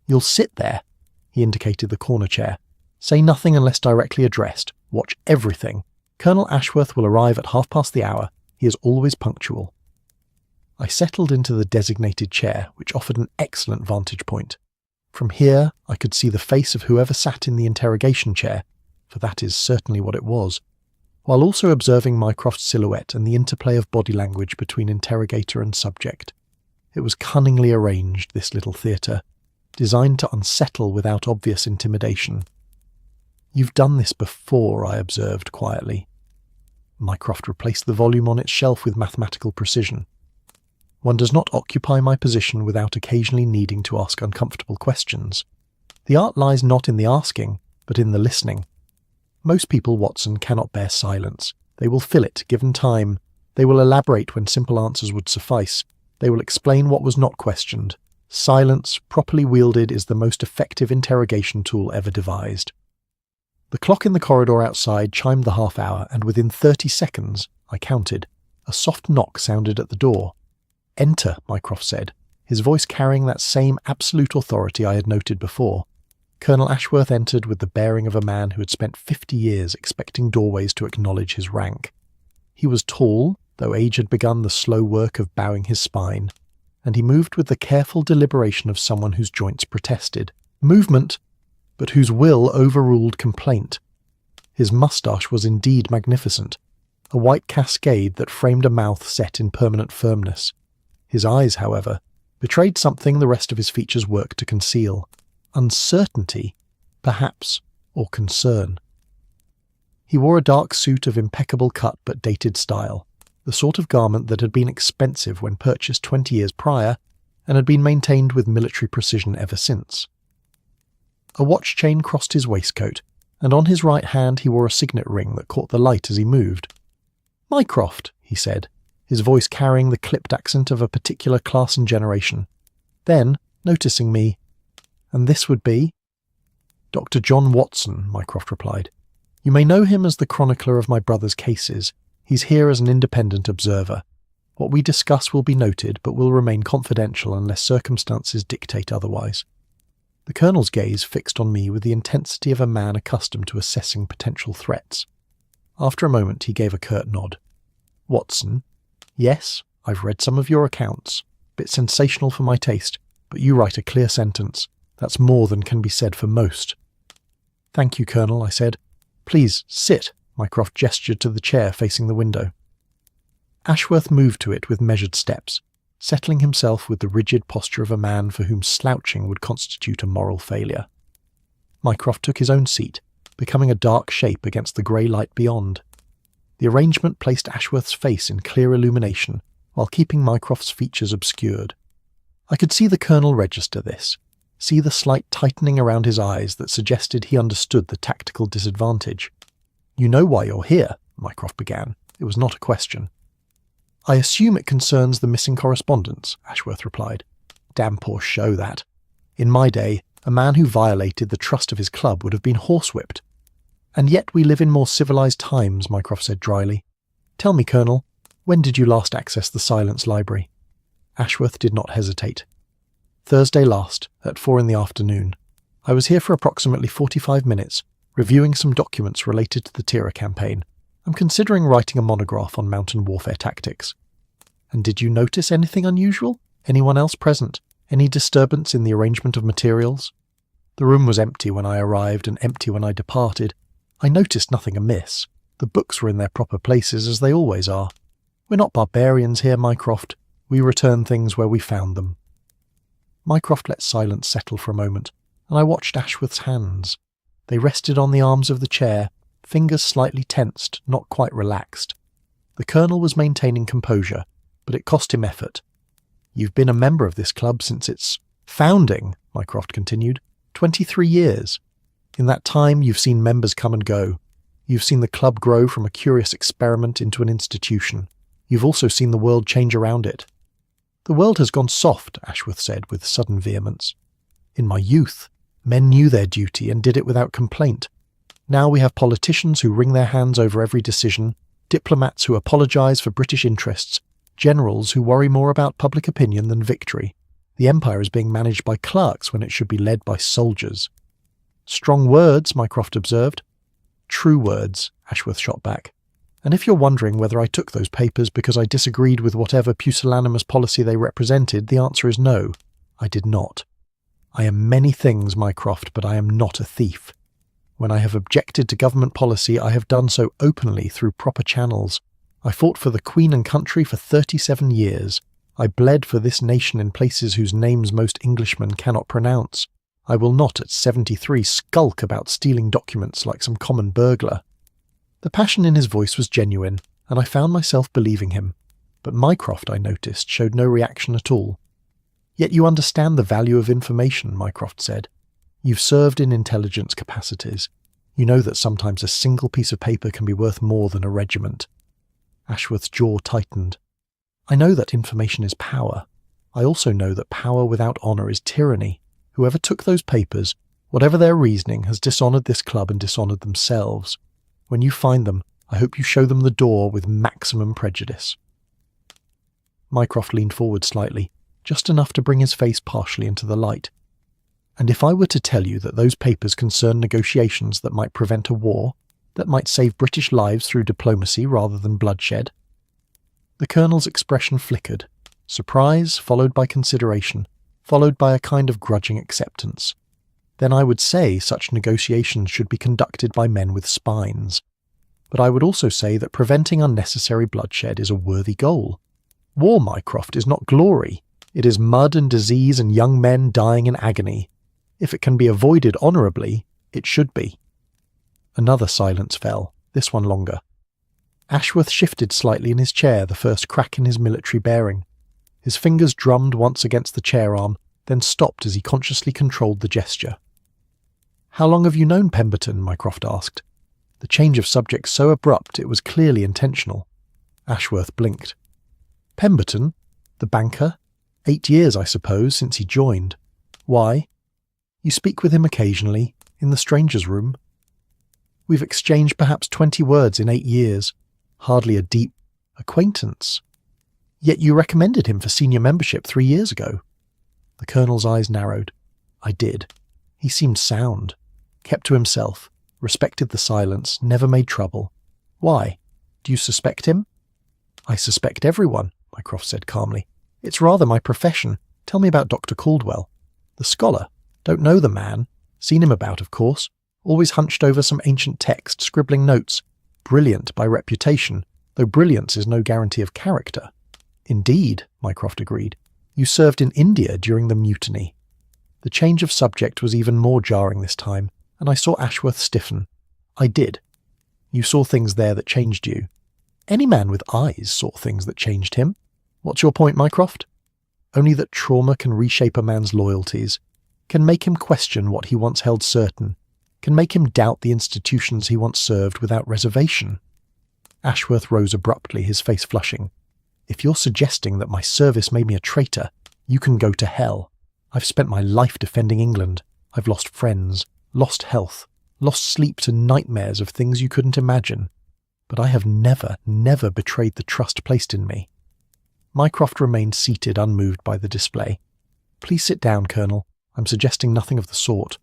"You'll sit there," he indicated the corner chair. "Say nothing unless directly addressed. Watch everything. Colonel Ashworth will arrive at 1/2 the hour. He is always punctual." I settled into the designated chair, which offered an excellent vantage point. From here I could see the face of whoever sat in the interrogation chair, for that is certainly what it was, while also observing Mycroft's silhouette and the interplay of body language between interrogator and subject. It was cunningly arranged, this little theatre, designed to unsettle without obvious intimidation. "You've done this before," I observed quietly. Mycroft replaced the volume on its shelf with mathematical precision. "One does not occupy my position without occasionally needing to ask uncomfortable questions. The art lies not in the asking, but in the listening. Most people, Watson, cannot bear silence. They will fill it, given time. They will elaborate when simple answers would suffice. They will explain what was not questioned. Silence, properly wielded, is the most effective interrogation tool ever devised." The clock in the corridor outside chimed the 1/2 hour, and within 30 seconds, I counted, a soft knock sounded at the door. "Enter," Mycroft said, his voice carrying that same absolute authority I had noted before. Colonel Ashworth entered with the bearing of a man who had spent 50 years expecting doorways to acknowledge his rank. He was tall, though age had begun the slow work of bowing his spine, and he moved with the careful deliberation of someone whose joints protested. Movement, but whose will overruled complaint. His moustache was indeed magnificent, a white cascade that framed a mouth set in permanent firmness. His eyes, however, betrayed something the rest of his features worked to conceal. Uncertainty, perhaps, or concern. He wore a dark suit of impeccable cut but dated style, the sort of garment that had been expensive when purchased 20 years prior, and had been maintained with military precision ever since. A watch chain crossed his waistcoat, and on his right hand he wore a signet ring that caught the light as he moved. "Mycroft," he said, his voice carrying the clipped accent of a particular class and generation. Then, noticing me, "And this would be?" "Dr. John Watson," Mycroft replied. "You may know him as the chronicler of my brother's cases. He's here as an independent observer. What we discuss will be noted, but will remain confidential unless circumstances dictate otherwise." The Colonel's gaze fixed on me with the intensity of a man accustomed to assessing potential threats. After a moment he gave a curt nod. "Watson, yes, I've read some of your accounts. Bit sensational for my taste, but you write a clear sentence. That's more than can be said for most." "Thank you, Colonel," I said. "Please, sit." Mycroft gestured to the chair facing the window. Ashworth moved to it with measured steps, settling himself with the rigid posture of a man for whom slouching would constitute a moral failure. Mycroft took his own seat, becoming a dark shape against the grey light beyond. The arrangement placed Ashworth's face in clear illumination, while keeping Mycroft's features obscured. I could see the Colonel register this, see the slight tightening around his eyes that suggested he understood the tactical disadvantage. "You know why you're here," Mycroft began. It was not a question. "I assume it concerns the missing correspondence," Ashworth replied. "Damn poor show, that. In my day, a man who violated the trust of his club would have been horsewhipped. And yet we live in more civilized times," Mycroft said dryly. "Tell me, Colonel, when did you last access the Silence Library?" Ashworth did not hesitate. Thursday last, at 4 in the afternoon. I was here for approximately 45 minutes, reviewing some documents related to the Tira campaign. I'm considering writing a monograph on mountain warfare tactics. And did you notice anything unusual? Anyone else present? Any disturbance in the arrangement of materials? The room was empty when I arrived and empty when I departed. I noticed nothing amiss. The books were in their proper places, as they always are. We're not barbarians here, Mycroft. We return things where we found them. Mycroft let silence settle for a moment, and I watched Ashworth's hands. They rested on the arms of the chair, fingers slightly tensed, not quite relaxed. The Colonel was maintaining composure, but it cost him effort. "You've been a member of this club since its founding," Mycroft continued. 23 years. In that time, you've seen members come and go. You've seen the club grow from a curious experiment into an institution. You've also seen the world change around it. "The world has gone soft," Ashworth said with sudden vehemence. "In my youth, men knew their duty and did it without complaint. Now we have politicians who wring their hands over every decision, diplomats who apologise for British interests, generals who worry more about public opinion than victory. The empire is being managed by clerks when it should be led by soldiers." "Strong words," Mycroft observed. "True words," Ashworth shot back. "And if you're wondering whether I took those papers because I disagreed with whatever pusillanimous policy they represented, the answer is no, I did not. I am many things, Mycroft, but I am not a thief. When I have objected to government policy, I have done so openly through proper channels. I fought for the Queen and country for 37 years. I bled for this nation in places whose names most Englishmen cannot pronounce. I will not at 73 skulk about stealing documents like some common burglar." The passion in his voice was genuine, and I found myself believing him. But Mycroft, I noticed, showed no reaction at all. "Yet you understand the value of information," Mycroft said. "You've served in intelligence capacities. You know that sometimes a single piece of paper can be worth more than a regiment." Ashworth's jaw tightened. "I know that information is power. I also know that power without honour is tyranny. Whoever took those papers, whatever their reasoning, has dishonoured this club and dishonoured themselves. When you find them, I hope you show them the door with maximum prejudice." Mycroft leaned forward slightly, just enough to bring his face partially into the light. "And if I were to tell you that those papers concern negotiations that might prevent a war, that might save British lives through diplomacy rather than bloodshed?" The Colonel's expression flickered, surprise followed by consideration, followed by a kind of grudging acceptance. "Then I would say such negotiations should be conducted by men with spines. But I would also say that preventing unnecessary bloodshed is a worthy goal. War, Mycroft, is not glory. It is mud and disease and young men dying in agony. If it can be avoided honourably, it should be." Another silence fell, this one longer. Ashworth shifted slightly in his chair, the first crack in his military bearing. His fingers drummed once against the chair arm, then stopped as he consciously controlled the gesture. "How long have you known Pemberton?" Mycroft asked. The change of subject so abrupt it was clearly intentional. Ashworth blinked. "Pemberton? The banker? 8 years, I suppose, since he joined. Why?" "You speak with him occasionally, in the strangers' room." "We've exchanged perhaps 20 words in 8 years. Hardly a deep acquaintance. Yet you recommended him for senior membership 3 years ago." The Colonel's eyes narrowed. "I did. He seemed sound. Kept to himself, respected the silence, never made trouble. Why? Do you suspect him?" "I suspect everyone," Mycroft said calmly. "It's rather my profession. Tell me about Dr. Caldwell." "The scholar. Don't know the man. Seen him about, of course. Always hunched over some ancient text, scribbling notes. Brilliant by reputation, though brilliance is no guarantee of character." "Indeed," Mycroft agreed. "You served in India during the mutiny." The change of subject was even more jarring this time, and I saw Ashworth stiffen. "I did. You saw things there that changed you." "Any man with eyes saw things that changed him. What's your point, Mycroft?" "Only that trauma can reshape a man's loyalties, can make him question what he once held certain, can make him doubt the institutions he once served without reservation." Ashworth rose abruptly, his face flushing. "If you're suggesting that my service made me a traitor, you can go to hell. I've spent my life defending England. I've lost friends, lost health, lost sleep to nightmares of things you couldn't imagine. But I have never betrayed the trust placed in me." Mycroft remained seated, unmoved by the display. Please sit down, Colonel. I'm suggesting nothing of the sort.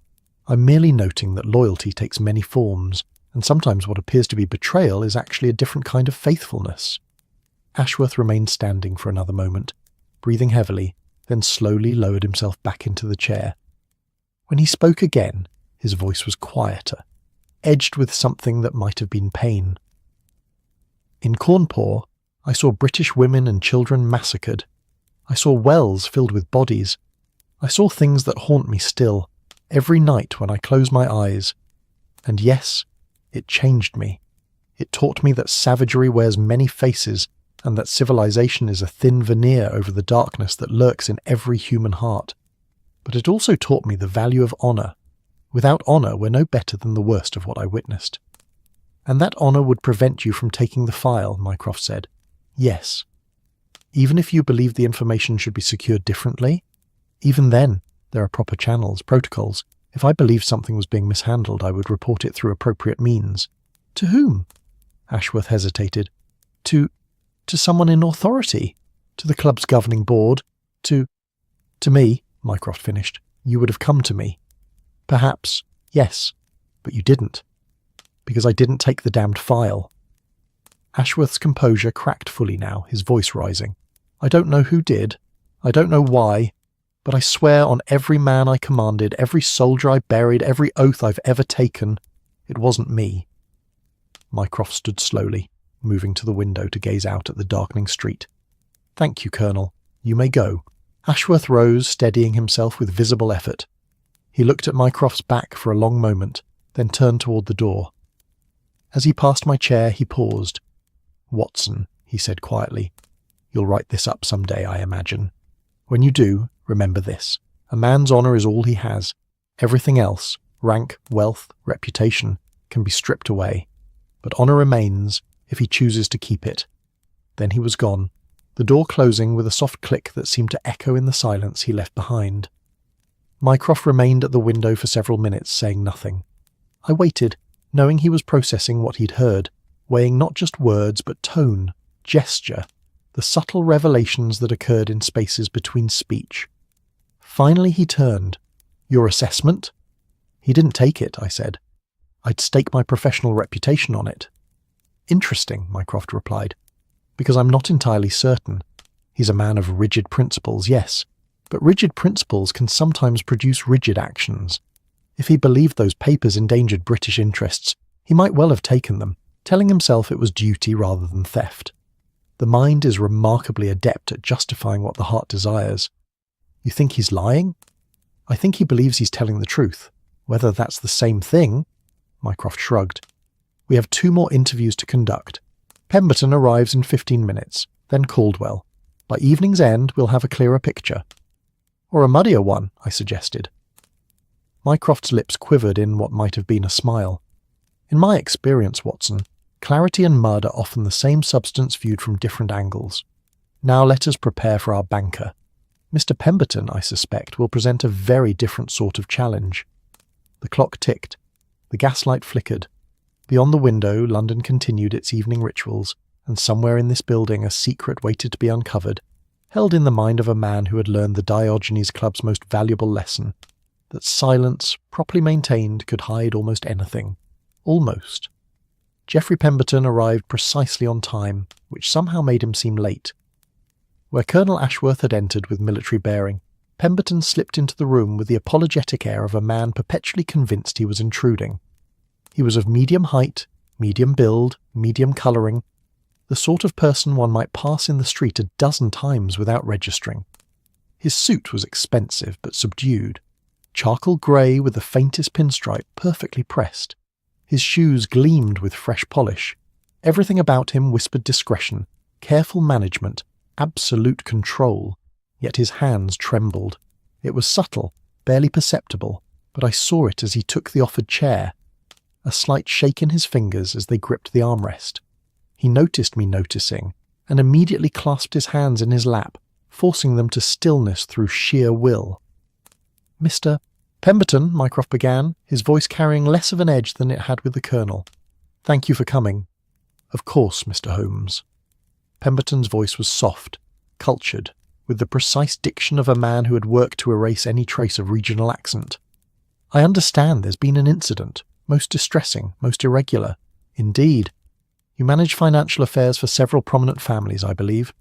I'm merely noting that loyalty takes many forms, and sometimes what appears to be betrayal is actually a different kind of faithfulness. Ashworth remained standing for another moment, breathing heavily, then slowly lowered himself back into the chair. When he spoke again, his voice was quieter, edged with something that might have been pain. In Cawnpore, I saw British women and children massacred. I saw wells filled with bodies. I saw things that haunt me still, every night when I close my eyes. And yes, it changed me. It taught me that savagery wears many faces, and that civilization is a thin veneer over the darkness that lurks in every human heart. But it also taught me the value of honour. Without honour, we're no better than the worst of what I witnessed. And that honour would prevent you from taking the file, Mycroft said. Yes. Even if you believe the information should be secured differently, even then, there are proper channels, protocols. If I believed something was being mishandled, I would report it through appropriate means. To whom? Ashworth hesitated. To someone in authority. To the club's governing board. To me, Mycroft finished. You would have come to me. Perhaps, yes, but you didn't. Because I didn't take the damned file. Ashworth's composure cracked fully now, his voice rising. I don't know who did. I don't know why. But I swear on every man I commanded, every soldier I buried, every oath I've ever taken, it wasn't me. Mycroft stood slowly, moving to the window to gaze out at the darkening street. Thank you, Colonel. You may go. Ashworth rose, steadying himself with visible effort. He looked at Mycroft's back for a long moment, then turned toward the door. As he passed my chair, he paused. Watson, he said quietly, you'll write this up some day, I imagine. When you do, remember this. A man's honour is all he has. Everything else, rank, wealth, reputation, can be stripped away. But honour remains if he chooses to keep it. Then he was gone, the door closing with a soft click that seemed to echo in the silence he left behind. Mycroft remained at the window for several minutes, saying nothing. I waited, knowing he was processing what he'd heard, weighing not just words but tone, gesture, the subtle revelations that occurred in spaces between speech. Finally he turned. Your assessment? He didn't take it, I said. I'd stake my professional reputation on it. Interesting, Mycroft replied, because I'm not entirely certain. He's a man of rigid principles, yes, but rigid principles can sometimes produce rigid actions. If he believed those papers endangered British interests, he might well have taken them, telling himself it was duty rather than theft. The mind is remarkably adept at justifying what the heart desires. You think he's lying? I think he believes he's telling the truth. Whether that's the same thing? Mycroft shrugged. We have 2 more interviews to conduct. Pemberton arrives in 15 minutes, then Caldwell. By evening's end, we'll have a clearer picture. Or a muddier one, I suggested. Mycroft's lips quivered in what might have been a smile. In my experience, Watson, clarity and mud are often the same substance viewed from different angles. Now let us prepare for our banker. Mr. Pemberton, I suspect, will present a very different sort of challenge. The clock ticked. The gaslight flickered. Beyond the window, London continued its evening rituals, and somewhere in this building a secret waited to be uncovered, held in the mind of a man who had learned the Diogenes Club's most valuable lesson, that silence, properly maintained, could hide almost anything. Almost. Geoffrey Pemberton arrived precisely on time, which somehow made him seem late. Where Colonel Ashworth had entered with military bearing, Pemberton slipped into the room with the apologetic air of a man perpetually convinced he was intruding. He was of medium height, medium build, medium colouring, the sort of person one might pass in the street a dozen times without registering. His suit was expensive but subdued, charcoal grey with the faintest pinstripe perfectly pressed. His shoes gleamed with fresh polish. Everything about him whispered discretion, careful management, absolute control, yet his hands trembled. It was subtle, barely perceptible, but I saw it as he took the offered chair, a slight shake in his fingers as they gripped the armrest. He noticed me noticing, and immediately clasped his hands in his lap, forcing them to stillness through sheer will. Mr. Pemberton, Mycroft began, his voice carrying less of an edge than it had with the Colonel. Thank you for coming. Of course, Mr. Holmes. Pemberton's voice was soft, cultured, with the precise diction of a man who had worked to erase any trace of regional accent. "I understand there's been an incident, most distressing, most irregular. Indeed. You manage financial affairs for several prominent families, I believe."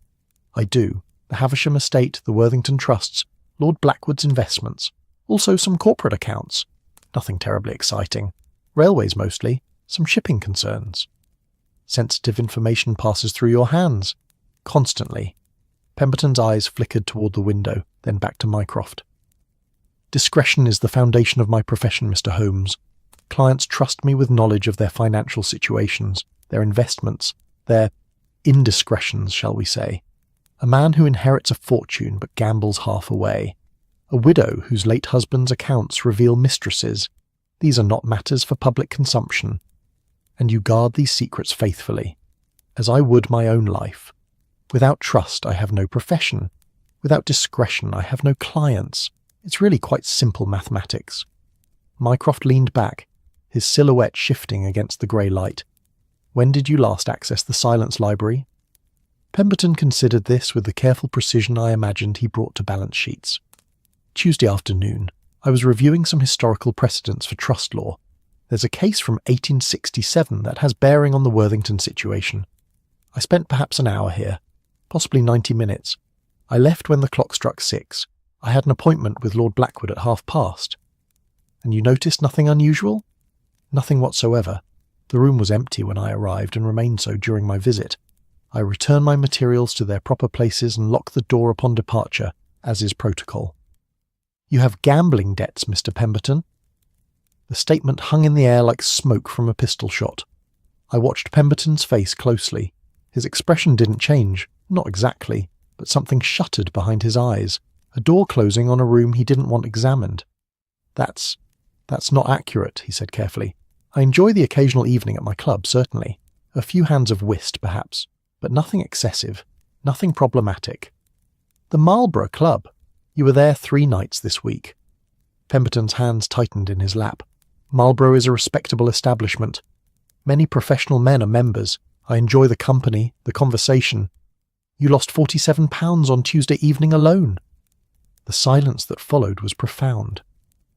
"I do. The Havisham estate, the Worthington trusts, Lord Blackwood's investments, also some corporate accounts. Nothing terribly exciting. Railways mostly, some shipping concerns." "Sensitive information passes through your hands." "Constantly." Pemberton's eyes flickered toward the window, then back to Mycroft. "Discretion is the foundation of my profession, Mr. Holmes. Clients trust me with knowledge of their financial situations, their investments, their indiscretions, shall we say. A man who inherits a fortune but gambles half away. A widow whose late husband's accounts reveal mistresses. These are not matters for public consumption. And you guard these secrets faithfully, as I would my own life. Without trust, I have no profession. Without discretion, I have no clients. It's really quite simple mathematics." Mycroft leaned back, his silhouette shifting against the grey light. "When did you last access the Silence Library?" Pemberton considered this with the careful precision I imagined he brought to balance sheets. "Tuesday afternoon. I was reviewing some historical precedents for trust law. There's a case from 1867 that has bearing on the Worthington situation. I spent perhaps an hour here, possibly 90 minutes. I left when the clock struck 6. I had an appointment with Lord Blackwood at past. And you noticed nothing unusual?" "Nothing whatsoever. The room was empty when I arrived and remained so during my visit. I returned my materials to their proper places and locked the door upon departure, as is protocol." "You have gambling debts, Mr. Pemberton?" The statement hung in the air like smoke from a pistol shot. I watched Pemberton's face closely. His expression didn't change, not exactly, but something shuttered behind his eyes, a door closing on a room he didn't want examined. That's not accurate," he said carefully. "I enjoy the occasional evening at my club, certainly. A few hands of whist, perhaps, but nothing excessive, nothing problematic." "The Marlborough Club. You were there 3 nights this week." Pemberton's hands tightened in his lap. "Marlborough is a respectable establishment. Many professional men are members. I enjoy the company, the conversation. You lost £47 on Tuesday evening alone." The silence that followed was profound.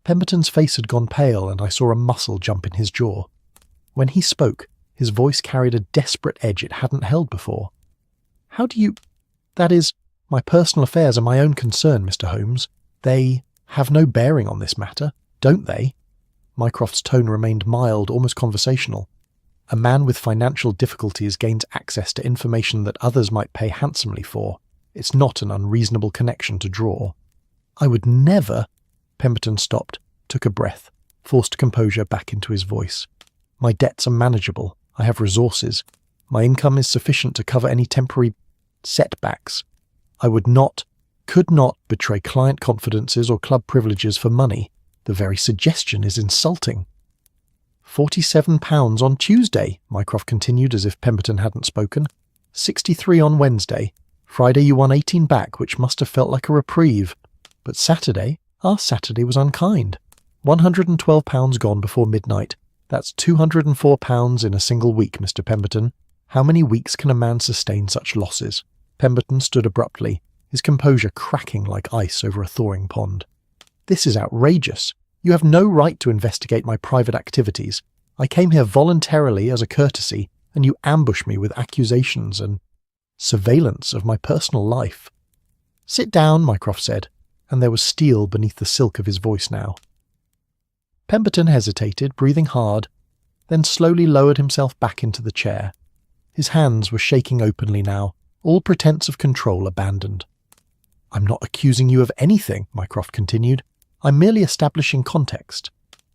Pemberton's face had gone pale, and I saw a muscle jump in his jaw. When he spoke, his voice carried a desperate edge it hadn't held before. "How do you— That is, my personal affairs are my own concern, Mr. Holmes. They have no bearing on this matter, don't they?" Mycroft's tone remained mild, almost conversational. "A man with financial difficulties gains access to information that others might pay handsomely for. It's not an unreasonable connection to draw." "I would never—" Pemberton stopped, took a breath, forced composure back into his voice. "My debts are manageable. I have resources. My income is sufficient to cover any temporary setbacks. I would not, could not betray client confidences or club privileges for money. The very suggestion is insulting." £47 on Tuesday, Mycroft continued as if Pemberton hadn't spoken. 63 on Wednesday. Friday you won 18 back, which must have felt like a reprieve. But Saturday, our Saturday was unkind. £112 gone before midnight. That's £204 in a single week, Mr. Pemberton. How many weeks can a man sustain such losses? Pemberton stood abruptly, his composure cracking like ice over a thawing pond. "This is outrageous. You have no right to investigate my private activities. I came here voluntarily as a courtesy, and you ambush me with accusations and surveillance of my personal life." "Sit down," Mycroft said, and there was steel beneath the silk of his voice now. Pemberton hesitated, breathing hard, then slowly lowered himself back into the chair. His hands were shaking openly now, all pretense of control abandoned. "I'm not accusing you of anything," Mycroft continued. "I'm merely establishing context.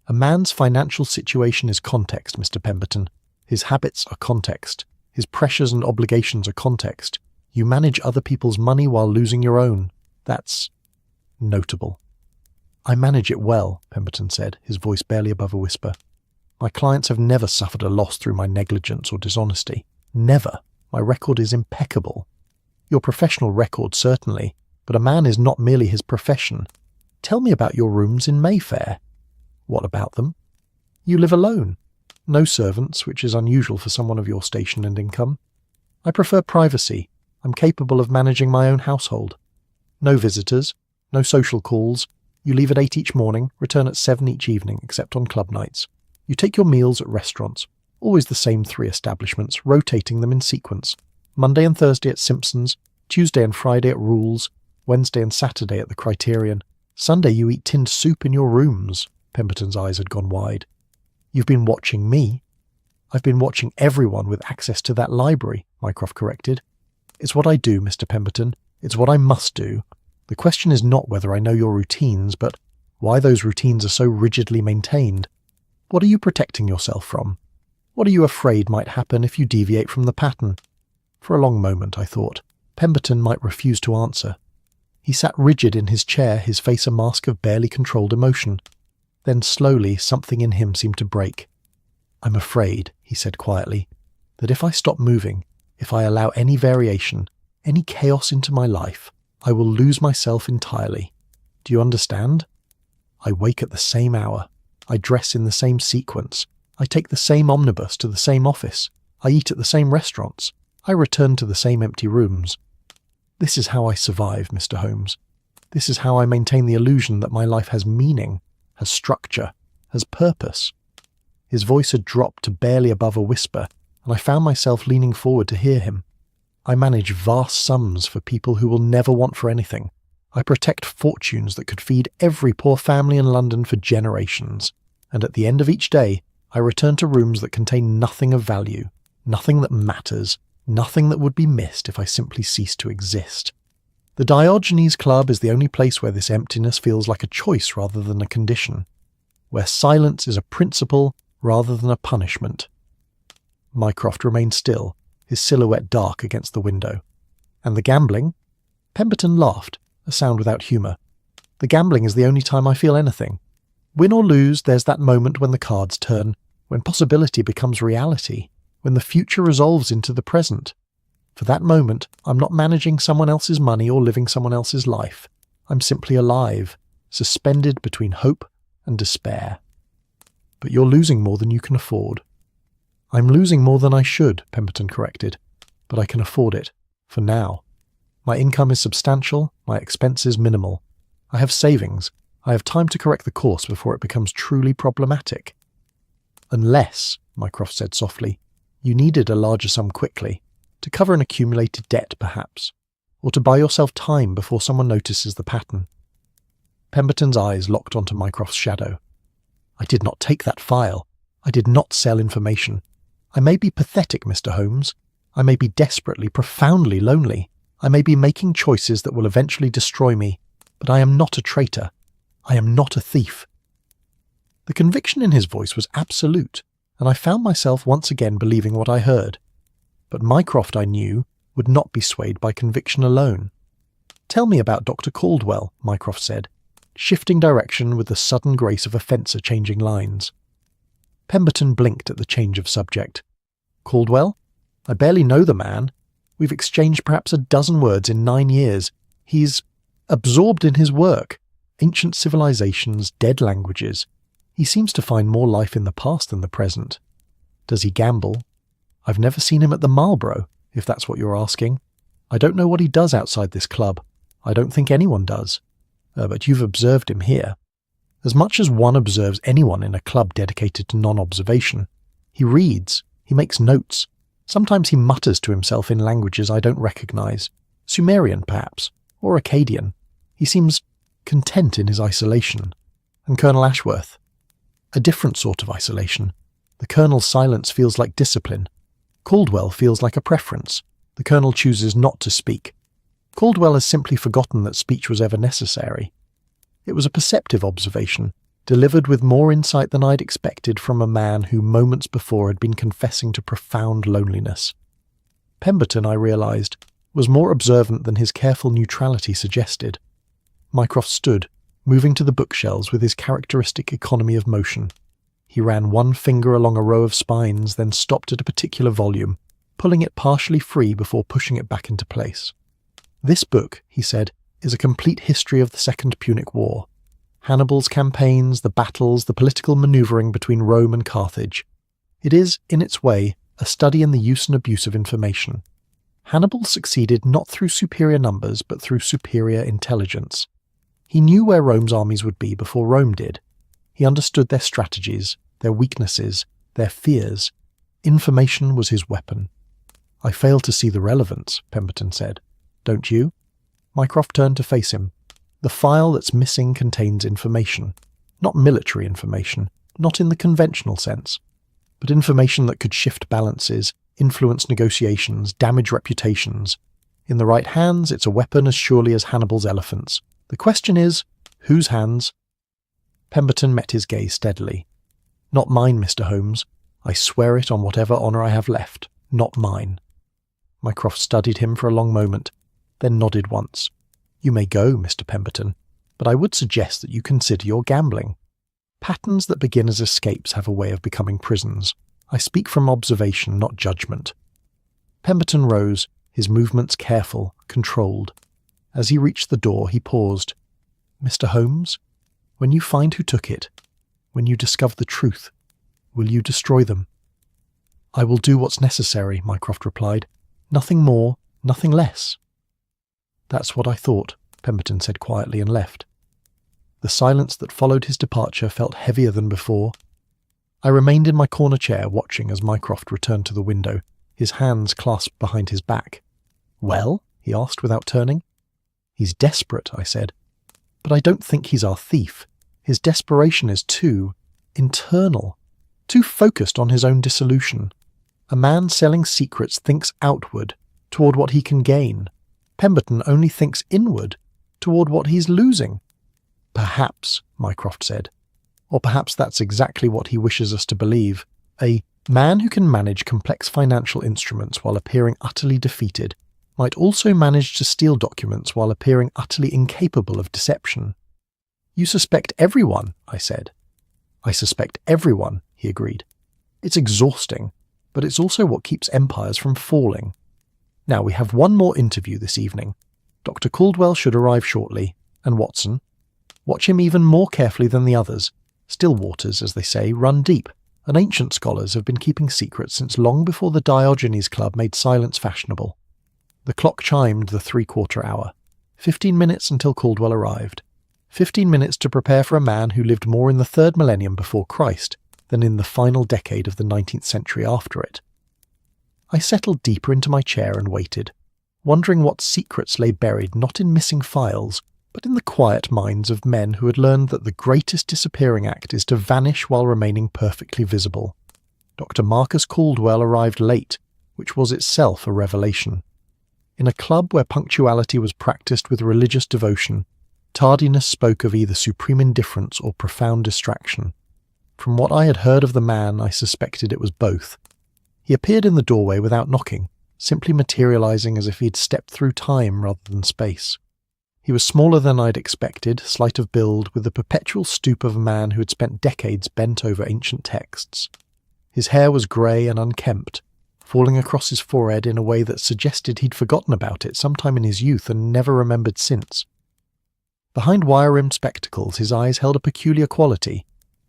A man's financial situation is context, Mr. Pemberton. His habits are context. His pressures and obligations are context. You manage other people's money while losing your own. That's notable." "I manage it well," Pemberton said, his voice barely above a whisper. "My clients have never suffered a loss through my negligence or dishonesty. Never. My record is impeccable. Your professional record, certainly, but a man is not merely his profession. Tell me about your rooms in Mayfair." "What about them?" "You live alone. No servants, which is unusual for someone of your station and income. I prefer privacy. I'm capable of managing my own household." No visitors, no social calls. You leave at 8 each morning, return at 7 each evening, except on club nights. You take your meals at restaurants, always the same 3 establishments, rotating them in sequence. Monday and Thursday at Simpson's, Tuesday and Friday at Rules, Wednesday and Saturday at the Criterion. Sunday you eat tinned soup in your rooms. Pemberton's eyes had gone wide. You've been watching me. I've been watching everyone with access to that library, Mycroft corrected. It's what I do, Mr. Pemberton. It's what I must do. The question is not whether I know your routines, but why those routines are so rigidly maintained. What are you protecting yourself from? What are you afraid might happen if you deviate from the pattern? For a long moment, I thought, Pemberton might refuse to answer. He sat rigid in his chair, his face a mask of barely controlled emotion. Then slowly something in him seemed to break. I'm afraid, he said quietly, that if I stop moving, if I allow any variation, any chaos into my life, I will lose myself entirely. Do you understand? I wake at the same hour. I dress in the same sequence. I take the same omnibus to the same office. I eat at the same restaurants. I return to the same empty rooms. This is how I survive, Mr. Holmes. This is how I maintain the illusion that my life has meaning, has structure, has purpose. His voice had dropped to barely above a whisper, and I found myself leaning forward to hear him. I manage vast sums for people who will never want for anything. I protect fortunes that could feed every poor family in London for generations. And at the end of each day, I return to rooms that contain nothing of value, nothing that matters, nothing that would be missed if I simply ceased to exist. The Diogenes Club is the only place where this emptiness feels like a choice rather than a condition, where silence is a principle rather than a punishment. Mycroft remained still, his silhouette dark against the window. And the gambling? Pemberton laughed, a sound without humour. The gambling is the only time I feel anything. Win or lose, there's that moment when the cards turn, when possibility becomes reality, when the future resolves into the present. For that moment, I'm not managing someone else's money or living someone else's life. I'm simply alive, suspended between hope and despair. But you're losing more than you can afford. I'm losing more than I should, Pemberton corrected, but I can afford it, for now. My income is substantial, my expenses minimal. I have savings. I have time to correct the course before it becomes truly problematic. Unless, Mycroft said softly, you needed a larger sum quickly, to cover an accumulated debt perhaps, or to buy yourself time before someone notices the pattern. Pemberton's eyes locked onto Mycroft's shadow. I did not take that file. I did not sell information. I may be pathetic, Mr. Holmes. I may be desperately, profoundly lonely. I may be making choices that will eventually destroy me, but I am not a traitor. I am not a thief. The conviction in his voice was absolute, and I found myself once again believing what I heard. But Mycroft, I knew, would not be swayed by conviction alone. Tell me about Dr. Caldwell, Mycroft said, shifting direction with the sudden grace of a fencer changing lines. Pemberton blinked at the change of subject. Caldwell? I barely know the man. We've exchanged perhaps a dozen words in 9 years. He's absorbed in his work. Ancient civilizations, dead languages. He seems to find more life in the past than the present. Does he gamble? I've never seen him at the Marlborough, if that's what you're asking. I don't know what he does outside this club. I don't think anyone does. But you've observed him here. As much as one observes anyone in a club dedicated to non-observation. He reads. He makes notes. Sometimes he mutters to himself in languages I don't recognize. Sumerian, perhaps, or Akkadian. He seems content in his isolation. And Colonel Ashworth? A different sort of isolation. The Colonel's silence feels like discipline. Caldwell feels like a preference. The Colonel chooses not to speak. Caldwell has simply forgotten that speech was ever necessary. It was a perceptive observation, delivered with more insight than I'd expected from a man who moments before had been confessing to profound loneliness. Pemberton, I realized, was more observant than his careful neutrality suggested. Mycroft stood, moving to the bookshelves with his characteristic economy of motion. He ran one finger along a row of spines, then stopped at a particular volume, pulling it partially free before pushing it back into place. This book, he said, is a complete history of the Second Punic War. Hannibal's campaigns, the battles, the political manoeuvring between Rome and Carthage. It is, in its way, a study in the use and abuse of information. Hannibal succeeded not through superior numbers, but through superior intelligence. He knew where Rome's armies would be before Rome did. He understood their strategies, their weaknesses, their fears. Information was his weapon. "I fail to see the relevance," Pemberton said. "Don't you?" Mycroft turned to face him. "The file that's missing contains information. Not military information, not in the conventional sense, but information that could shift balances, influence negotiations, damage reputations. In the right hands, it's a weapon as surely as Hannibal's elephants. The question is, whose hands?" Pemberton met his gaze steadily. "Not mine, Mr. Holmes. I swear it on whatever honour I have left. Not mine." Mycroft studied him for a long moment, then nodded once. "You may go, Mr. Pemberton, but I would suggest that you consider your gambling. Patterns that begin as escapes have a way of becoming prisons. I speak from observation, not judgment." Pemberton rose, his movements careful, controlled. As he reached the door, he paused. "Mr. Holmes, when you find who took it, when you discover the truth, will you destroy them?" "I will do what's necessary," Mycroft replied. "Nothing more, nothing less." "That's what I thought," Pemberton said quietly and left. The silence that followed his departure felt heavier than before. I remained in my corner chair watching as Mycroft returned to the window, his hands clasped behind his back. "Well?" he asked without turning. "He's desperate," I said. "But I don't think he's our thief. His desperation is too internal, too focused on his own dissolution. A man selling secrets thinks outward, toward what he can gain. Pemberton only thinks inward, toward what he's losing." "Perhaps," Mycroft said. "Or perhaps that's exactly what he wishes us to believe. A man who can manage complex financial instruments while appearing utterly defeated might also manage to steal documents while appearing utterly incapable of deception." "You suspect everyone," I said. "I suspect everyone," he agreed. "It's exhausting, but it's also what keeps empires from falling. Now, we have one more interview this evening. Dr. Caldwell should arrive shortly, and Watson. Watch him even more carefully than the others. Still waters, as they say, run deep, and ancient scholars have been keeping secrets since long before the Diogenes Club made silence fashionable." The clock chimed the 3/4 hour. 15 minutes until Caldwell arrived. 15 minutes to prepare for a man who lived more in the 3rd millennium before Christ than in the final decade of the 19th century after it. I settled deeper into my chair and waited, wondering what secrets lay buried not in missing files, but in the quiet minds of men who had learned that the greatest disappearing act is to vanish while remaining perfectly visible. Dr. Marcus Caldwell arrived late, which was itself a revelation. In a club where punctuality was practiced with religious devotion, tardiness spoke of either supreme indifference or profound distraction. From what I had heard of the man, I suspected it was both. He appeared in the doorway without knocking, simply materializing as if he'd stepped through time rather than space. He was smaller than I'd expected, slight of build, with the perpetual stoop of a man who had spent decades bent over ancient texts. His hair was grey and unkempt, falling across his forehead in a way that suggested he'd forgotten about it sometime in his youth and never remembered since. Behind wire-rimmed spectacles, his eyes held a peculiar quality,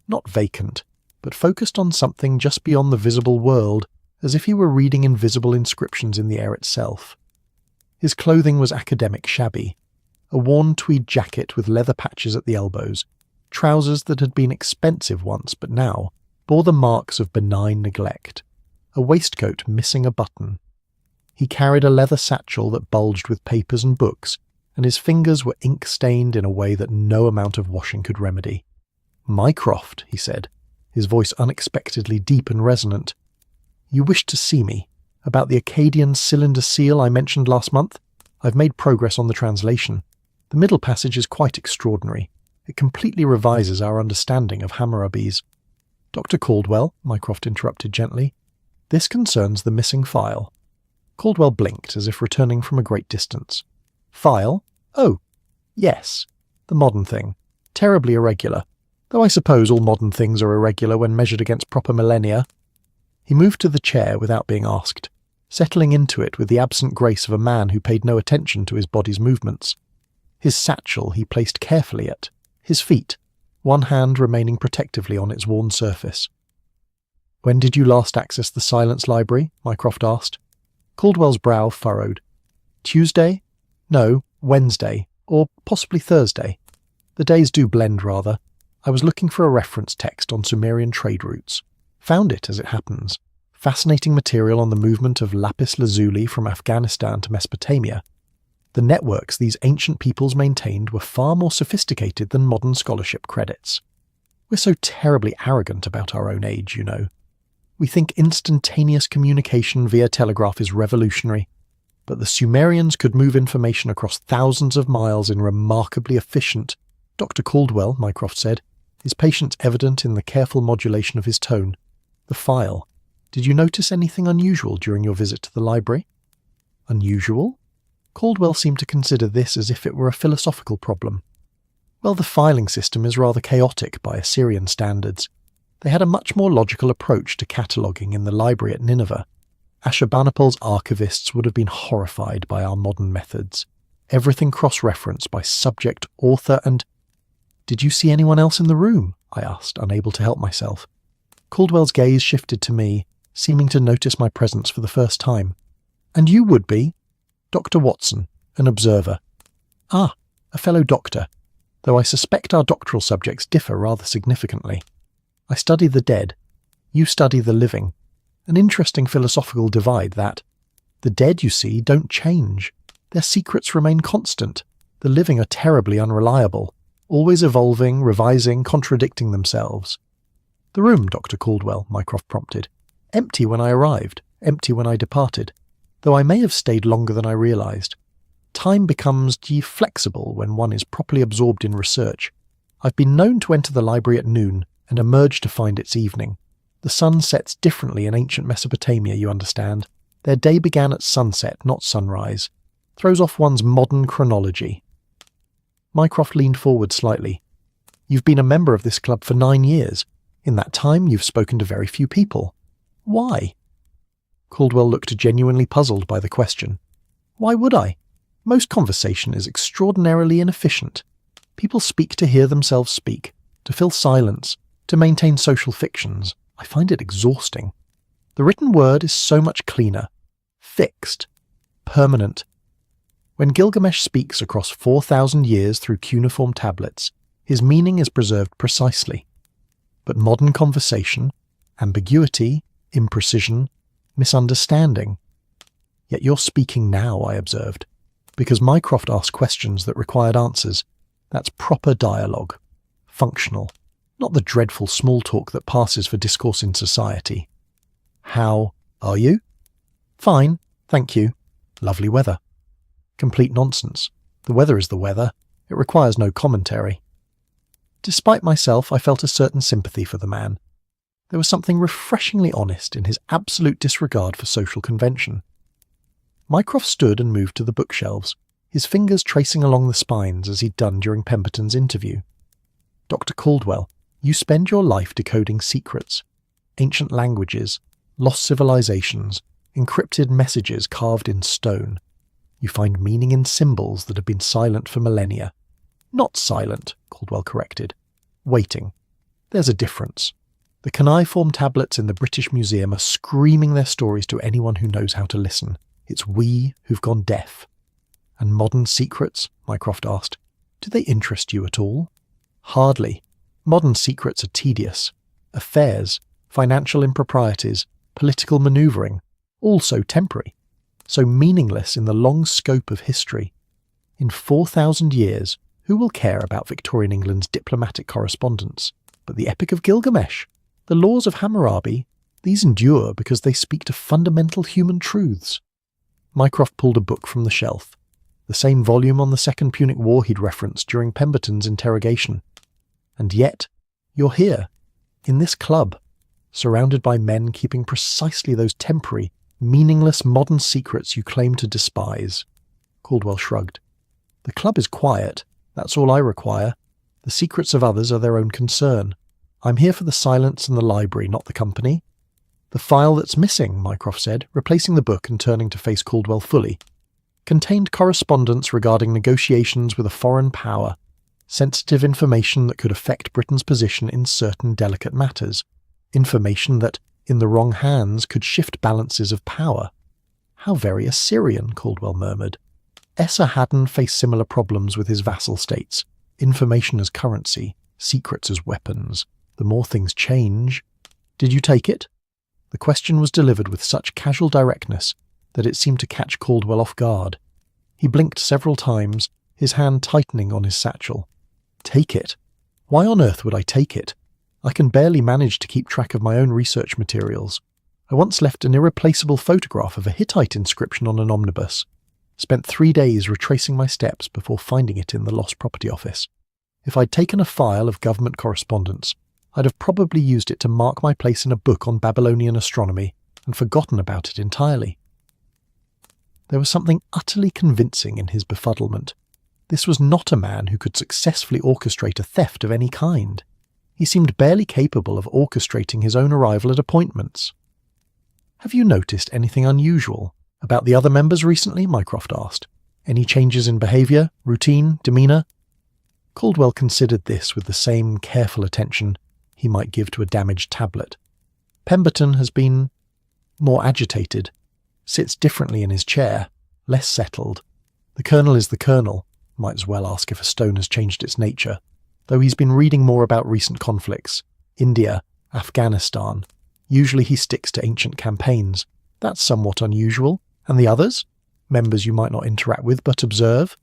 not vacant, but focused on something just beyond the visible world, as if he were reading invisible inscriptions in the air itself. His clothing was academic shabby, a worn tweed jacket with leather patches at the elbows, trousers that had been expensive once but now bore the marks of benign neglect, a waistcoat missing a button. He carried a leather satchel that bulged with papers and books, and his fingers were ink-stained in a way that no amount of washing could remedy. "Mycroft," he said, his voice unexpectedly deep and resonant. "You wished to see me, about the Akkadian cylinder seal I mentioned last month? I've made progress on the translation. The middle passage is quite extraordinary. It completely revises our understanding of Hammurabi's." "Dr. Caldwell," Mycroft interrupted gently, "this concerns the missing file." Caldwell blinked as if returning from a great distance. "File? Oh, yes. The modern thing. Terribly irregular. Though I suppose all modern things are irregular when measured against proper millennia." He moved to the chair without being asked, settling into it with the absent grace of a man who paid no attention to his body's movements. His satchel he placed carefully at his feet, one hand remaining protectively on its worn surface. "When did you last access the Silence Library?" Mycroft asked. Caldwell's brow furrowed. Tuesday? No, Wednesday, or possibly Thursday. The days do blend rather. I was looking for a reference text on Sumerian trade routes. Found it, as it happens. Fascinating material on the movement of lapis lazuli from Afghanistan to Mesopotamia. The networks these ancient peoples maintained were far more sophisticated than modern scholarship credits. We're so terribly arrogant about our own age, you know. We think instantaneous communication via telegraph is revolutionary, but the Sumerians could move information across thousands of miles in remarkably efficient. Dr. Caldwell, Mycroft said, his patience evident in the careful modulation of his tone. The file. Did you notice anything unusual during your visit to the library? Unusual? Caldwell seemed to consider this as if it were a philosophical problem. Well, the filing system is rather chaotic by Assyrian standards. They had a much more logical approach to cataloguing in the library at Nineveh. Ashurbanipal's archivists would have been horrified by our modern methods. Everything cross-referenced by subject, author, and... Did you see anyone else in the room? I asked, unable to help myself. Caldwell's gaze shifted to me, seeming to notice my presence for the first time. And you would be? Dr. Watson, an observer. Ah, a fellow doctor, though I suspect our doctoral subjects differ rather significantly. I study the dead. You study the living. An interesting philosophical divide, that. The dead, you see, don't change. Their secrets remain constant. The living are terribly unreliable, always evolving, revising, contradicting themselves. The room, Dr. Caldwell, Mycroft prompted. Empty when I arrived, empty when I departed, though I may have stayed longer than I realised. Time becomes flexible when one is properly absorbed in research. I've been known to enter the library at noon and emerge to find it's evening. The sun sets differently in ancient Mesopotamia, you understand. Their day began at sunset, not sunrise. Throws off one's modern chronology. Mycroft leaned forward slightly. You've been a member of this club for 9 years. In that time, you've spoken to very few people. Why? Caldwell looked genuinely puzzled by the question. Why would I? Most conversation is extraordinarily inefficient. People speak to hear themselves speak, to fill silence, to maintain social fictions. I find it exhausting. The written word is so much cleaner, fixed, permanent. When Gilgamesh speaks across 4,000 years through cuneiform tablets, his meaning is preserved precisely. But modern conversation, ambiguity, imprecision, misunderstanding. Yet you're speaking now, I observed, because Mycroft asked questions that required answers. That's proper dialogue, functional, not the dreadful small talk that passes for discourse in society. How are you? Fine, thank you. Lovely weather. Complete nonsense. The weather is the weather. It requires no commentary. Despite myself, I felt a certain sympathy for the man. There was something refreshingly honest in his absolute disregard for social convention. Mycroft stood and moved to the bookshelves, his fingers tracing along the spines as he'd done during Pemberton's interview. Dr. Caldwell, you spend your life decoding secrets, ancient languages, lost civilizations, encrypted messages carved in stone. You find meaning in symbols that have been silent for millennia. Not silent, Caldwell corrected. Waiting. There's a difference. The cuneiform tablets in the British Museum are screaming their stories to anyone who knows how to listen. It's we who've gone deaf. And modern secrets, Mycroft asked, do they interest you at all? Hardly. Modern secrets are tedious. Affairs, financial improprieties, political manoeuvring, all so temporary, so meaningless in the long scope of history. In 4,000 years, who will care about Victorian England's diplomatic correspondence? But the Epic of Gilgamesh, the laws of Hammurabi, these endure because they speak to fundamental human truths. Mycroft pulled a book from the shelf, the same volume on the Second Punic War he'd referenced during Pemberton's interrogation. And yet, you're here, in this club, surrounded by men keeping precisely those temporary, meaningless modern secrets you claim to despise. Caldwell shrugged. The club is quiet. That's all I require. The secrets of others are their own concern. I'm here for the silence and the library, not the company. The file that's missing, Mycroft said, replacing the book and turning to face Caldwell fully, contained correspondence regarding negotiations with a foreign power, sensitive information that could affect Britain's position in certain delicate matters, information that, in the wrong hands, could shift balances of power. How very Assyrian, Caldwell murmured. Esarhaddon faced similar problems with his vassal states. Information as currency, secrets as weapons. The more things change. Did you take it? The question was delivered with such casual directness that it seemed to catch Caldwell off guard. He blinked several times, his hand tightening on his satchel. Take it? Why on earth would I take it? I can barely manage to keep track of my own research materials. I once left an irreplaceable photograph of a Hittite inscription on an omnibus. Spent 3 days retracing my steps before finding it in the lost property office. If I'd taken a file of government correspondence, I'd have probably used it to mark my place in a book on Babylonian astronomy and forgotten about it entirely. There was something utterly convincing in his befuddlement. This was not a man who could successfully orchestrate a theft of any kind. He seemed barely capable of orchestrating his own arrival at appointments. "Have you noticed anything unusual about the other members recently?" Mycroft asked. "Any changes in behaviour, routine, demeanour?" Caldwell considered this with the same careful attention he might give to a damaged tablet. "Pemberton has been more agitated, sits differently in his chair, less settled. The Colonel is the Colonel, might as well ask if a stone has changed its nature, though he's been reading more about recent conflicts, India, Afghanistan. Usually he sticks to ancient campaigns. That's somewhat unusual. And the others? Members you might not interact with but observe?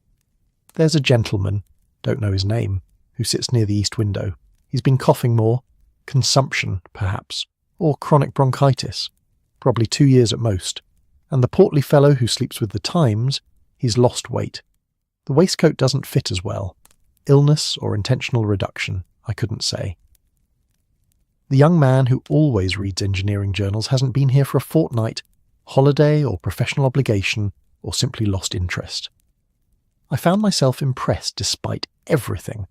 There's a gentleman, don't know his name, who sits near the east window. He's been coughing more. Consumption, perhaps. Or chronic bronchitis. Probably 2 years at most. And the portly fellow who sleeps with the Times, he's lost weight. The waistcoat doesn't fit as well. Illness or intentional reduction, I couldn't say. The young man who always reads engineering journals hasn't been here for a fortnight. Holiday or professional obligation, or simply lost interest. I found myself impressed despite everything.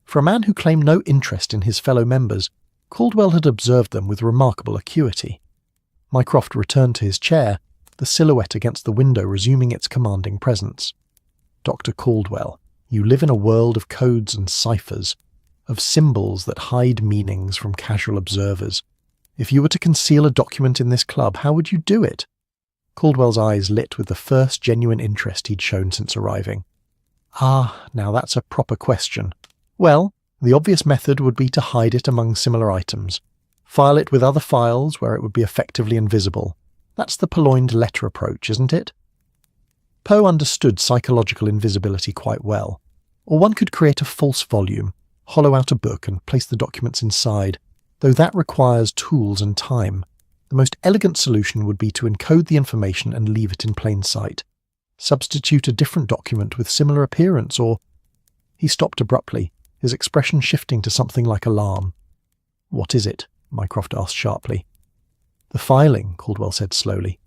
For a man who claimed no interest in his fellow members, Caldwell had observed them with remarkable acuity. Mycroft returned to his chair, the silhouette against the window resuming its commanding presence. "Dr. Caldwell, you live in a world of codes and ciphers, of symbols that hide meanings from casual observers. If you were to conceal a document in this club, how would you do it?" Caldwell's eyes lit with the first genuine interest he'd shown since arriving. "Ah, now that's a proper question. Well, the obvious method would be to hide it among similar items. File it with other files where it would be effectively invisible. That's the purloined letter approach, isn't it?" Poe understood psychological invisibility quite well. Or one could create a false volume, hollow out a book and place the documents inside, though that requires tools and time. The most elegant solution would be to encode the information and leave it in plain sight. Substitute a different document with similar appearance, or... He stopped abruptly, his expression shifting to something like alarm. "What is it?" Mycroft asked sharply. "The filing," Caldwell said slowly.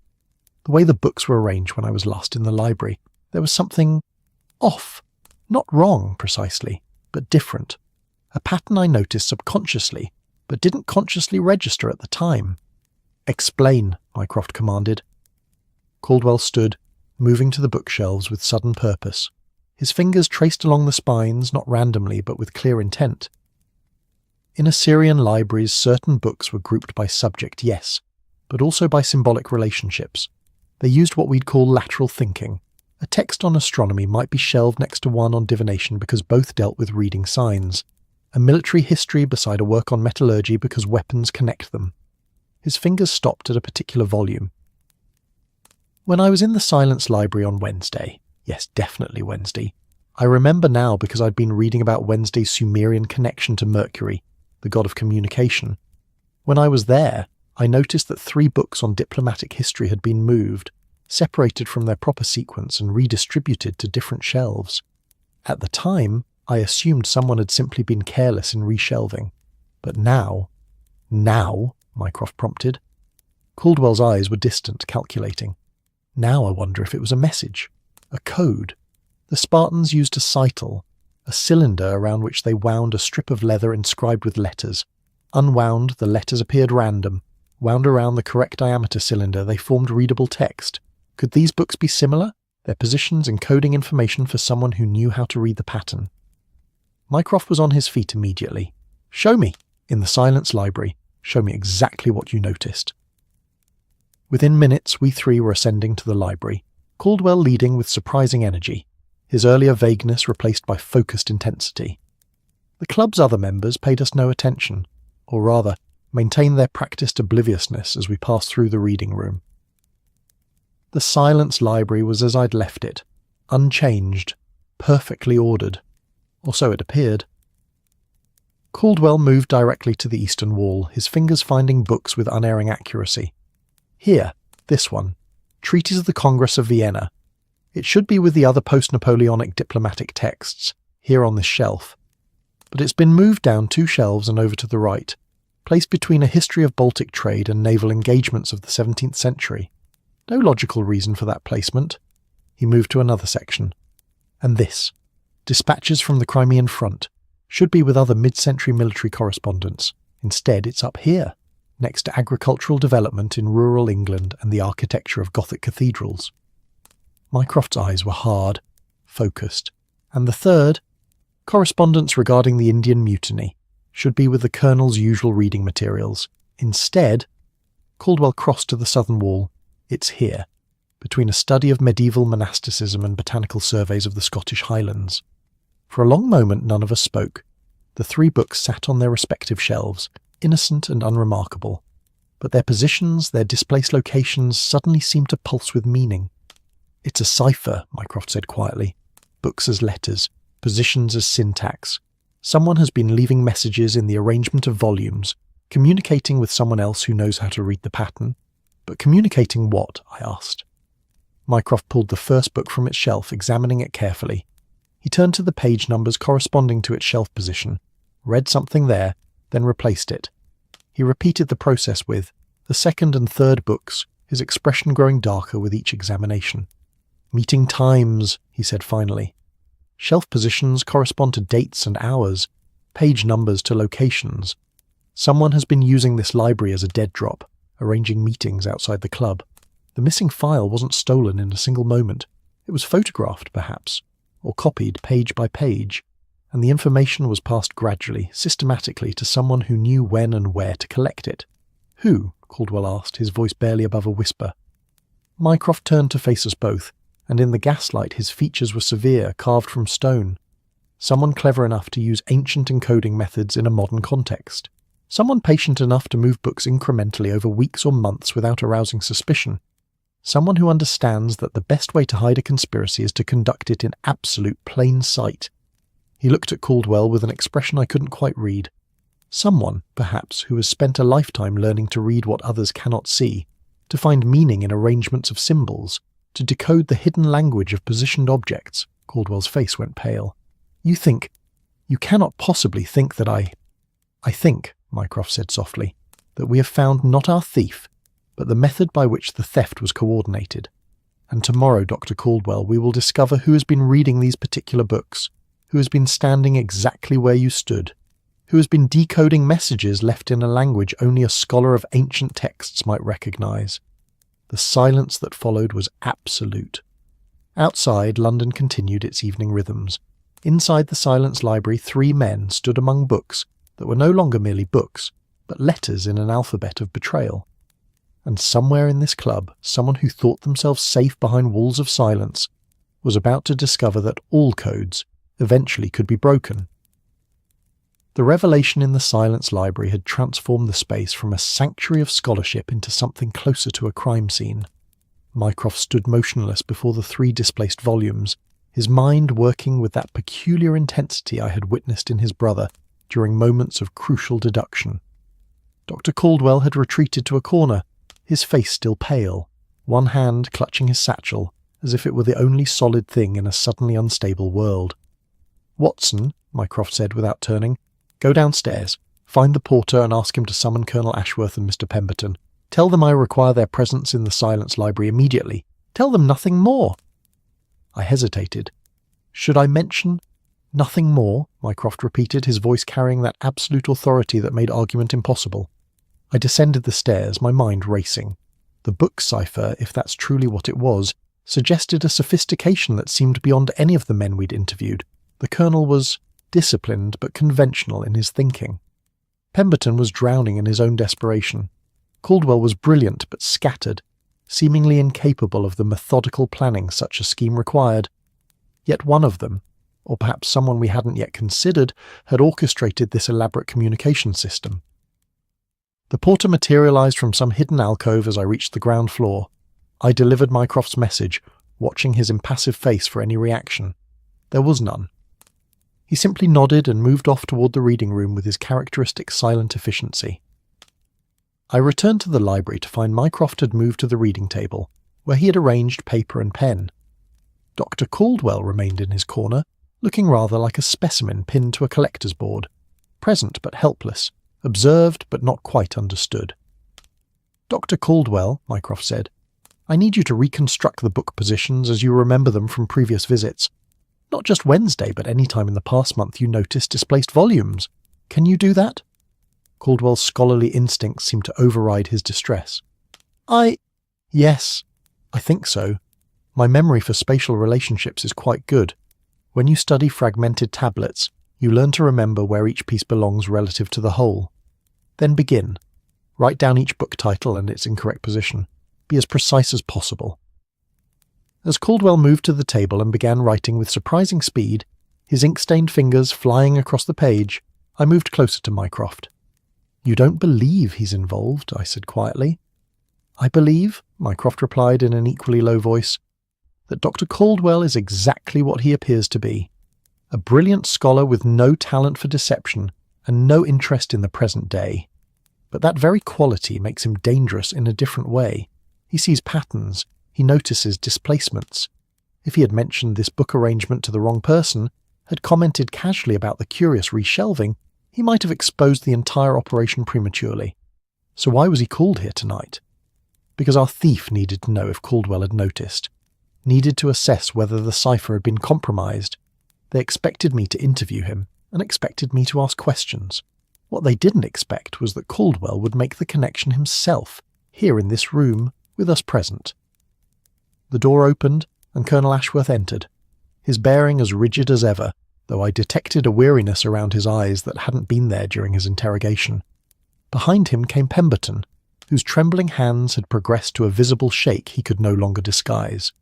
"The way the books were arranged when I was last in the library. There was something off. Not wrong, precisely, but different. A pattern I noticed subconsciously, but didn't consciously register at the time." "Explain," Mycroft commanded. Caldwell stood, moving to the bookshelves with sudden purpose. His fingers traced along the spines, not randomly, but with clear intent. In Assyrian libraries, certain books were grouped by subject, yes, but also by symbolic relationships. They used what we'd call lateral thinking. A text on astronomy might be shelved next to one on divination because both dealt with reading signs. A military history beside a work on metallurgy because weapons connect them. His fingers stopped at a particular volume. "When I was in the Silence Library on Wednesday, yes, definitely Wednesday, I remember now because I'd been reading about Wednesday's Sumerian connection to Mercury, the god of communication. When I was there, I noticed that 3 books on diplomatic history had been moved, separated from their proper sequence and redistributed to different shelves. At the time, I assumed someone had simply been careless in reshelving. But now, Mycroft prompted. Caldwell's eyes were distant, calculating. Now I wonder if it was a message, a code. The Spartans used a cytle, a cylinder around which they wound a strip of leather inscribed with letters. Unwound, the letters appeared random. Wound around the correct diameter cylinder, they formed readable text. Could these books be similar? Their positions encoding information for someone who knew how to read the pattern. Mycroft was on his feet immediately. "Show me, in the Silence Library. Show me exactly what you noticed." Within minutes, we three were ascending to the library, Caldwell leading with surprising energy, his earlier vagueness replaced by focused intensity. The club's other members paid us no attention, or rather, maintained their practiced obliviousness as we passed through the reading room. The Silence Library was as I'd left it, unchanged, perfectly ordered, or so it appeared. Caldwell moved directly to the eastern wall, his fingers finding books with unerring accuracy. Here, this one, Treatise of the Congress of Vienna. It should be with the other post-Napoleonic diplomatic texts, here on this shelf. But it's been moved down 2 shelves and over to the right, placed between a history of Baltic trade and naval engagements of the 17th century. No logical reason for that placement. He moved to another section. And this, Dispatches from the Crimean Front, should be with other mid-century military correspondence. Instead, it's up here, next to agricultural development in rural England and the architecture of Gothic cathedrals. Mycroft's eyes were hard, focused. And the third, correspondence regarding the Indian Mutiny, should be with the Colonel's usual reading materials. Instead, Caldwell crossed to the southern wall. It's here, between a study of medieval monasticism and botanical surveys of the Scottish Highlands. For a long moment none of us spoke. The 3 books sat on their respective shelves, innocent and unremarkable. But their positions, their displaced locations, suddenly seemed to pulse with meaning. "It's a cipher," Mycroft said quietly. "Books as letters, positions as syntax. Someone has been leaving messages in the arrangement of volumes, communicating with someone else who knows how to read the pattern. But communicating what?" I asked. Mycroft pulled the first book from its shelf, examining it carefully. He turned to the page numbers corresponding to its shelf position, read something there, then replaced it. He repeated the process with the second and third books, his expression growing darker with each examination. "Meeting times," he said finally. "Shelf positions correspond to dates and hours, page numbers to locations. Someone has been using this library as a dead drop, arranging meetings outside the club. The missing file wasn't stolen in a single moment. It was photographed, perhaps, or copied page by page, and the information was passed gradually, systematically to someone who knew when and where to collect it." "Who?" Caldwell asked, his voice barely above a whisper. Mycroft turned to face us both, and in the gaslight his features were severe, carved from stone. Someone clever enough to use ancient encoding methods in a modern context. Someone patient enough to move books incrementally over weeks or months without arousing suspicion. Someone who understands that the best way to hide a conspiracy is to conduct it in absolute plain sight. He looked at Caldwell with an expression I couldn't quite read. Someone, perhaps, who has spent a lifetime learning to read what others cannot see, to find meaning in arrangements of symbols, to decode the hidden language of positioned objects. Caldwell's face went pale. You cannot possibly think that I think, Mycroft said softly, that we have found not our thief, but the method by which the theft was coordinated. And tomorrow, Dr. Caldwell, we will discover who has been reading these particular books, who has been standing exactly where you stood, who has been decoding messages left in a language only a scholar of ancient texts might recognize. The silence that followed was absolute. Outside, London continued its evening rhythms. Inside the Silence Library, 3 men stood among books that were no longer merely books, but letters in an alphabet of betrayal. And somewhere in this club, someone who thought themselves safe behind walls of silence was about to discover that all codes eventually could be broken. The revelation in the Silence Library had transformed the space from a sanctuary of scholarship into something closer to a crime scene. Mycroft stood motionless before the 3 displaced volumes, his mind working with that peculiar intensity I had witnessed in his brother during moments of crucial deduction. Dr. Caldwell had retreated to a corner, his face still pale, one hand clutching his satchel, as if it were the only solid thing in a suddenly unstable world. "Watson," Mycroft said without turning, "go downstairs, find the porter and ask him to summon Colonel Ashworth and Mr. Pemberton. Tell them I require their presence in the Silence Library immediately. Tell them nothing more." I hesitated. "Should I mention nothing more?" Mycroft repeated, his voice carrying that absolute authority that made argument impossible. I descended the stairs, my mind racing. The book cipher, if that's truly what it was, suggested a sophistication that seemed beyond any of the men we'd interviewed. The Colonel was disciplined but conventional in his thinking. Pemberton was drowning in his own desperation. Caldwell was brilliant but scattered, seemingly incapable of the methodical planning such a scheme required. Yet one of them, or perhaps someone we hadn't yet considered, had orchestrated this elaborate communication system. The porter materialized from some hidden alcove as I reached the ground floor. I delivered Mycroft's message, watching his impassive face for any reaction. There was none. He simply nodded and moved off toward the reading room with his characteristic silent efficiency. I returned to the library to find Mycroft had moved to the reading table, where he had arranged paper and pen. Dr. Caldwell remained in his corner, looking rather like a specimen pinned to a collector's board, present but helpless, observed but not quite understood. "Dr. Caldwell," Mycroft said, "I need you to reconstruct the book positions as you remember them from previous visits. Not just Wednesday, but any time in the past month you noticed displaced volumes. Can you do that?" Caldwell's scholarly instincts seemed to override his distress. Yes, I think so. My memory for spatial relationships is quite good. When you study fragmented tablets, you learn to remember where each piece belongs relative to the whole. Then begin. Write down each book title and its incorrect position. Be as precise as possible." As Caldwell moved to the table and began writing with surprising speed, his ink-stained fingers flying across the page, I moved closer to Mycroft. "You don't believe he's involved," I said quietly. "I believe," Mycroft replied in an equally low voice, "that Dr. Caldwell is exactly what he appears to be. A brilliant scholar with no talent for deception and no interest in the present day. But that very quality makes him dangerous in a different way. He sees patterns. He notices displacements. If he had mentioned this book arrangement to the wrong person, had commented casually about the curious reshelving, he might have exposed the entire operation prematurely. So why was he called here tonight? Because our thief needed to know if Caldwell had noticed. Needed to assess whether the cipher had been compromised. They expected me to interview him, and expected me to ask questions. What they didn't expect was that Caldwell would make the connection himself, here in this room, with us present. The door opened, and Colonel Ashworth entered, his bearing as rigid as ever, though I detected a weariness around his eyes that hadn't been there during his interrogation. Behind him came Pemberton, whose trembling hands had progressed to a visible shake he could no longer disguise.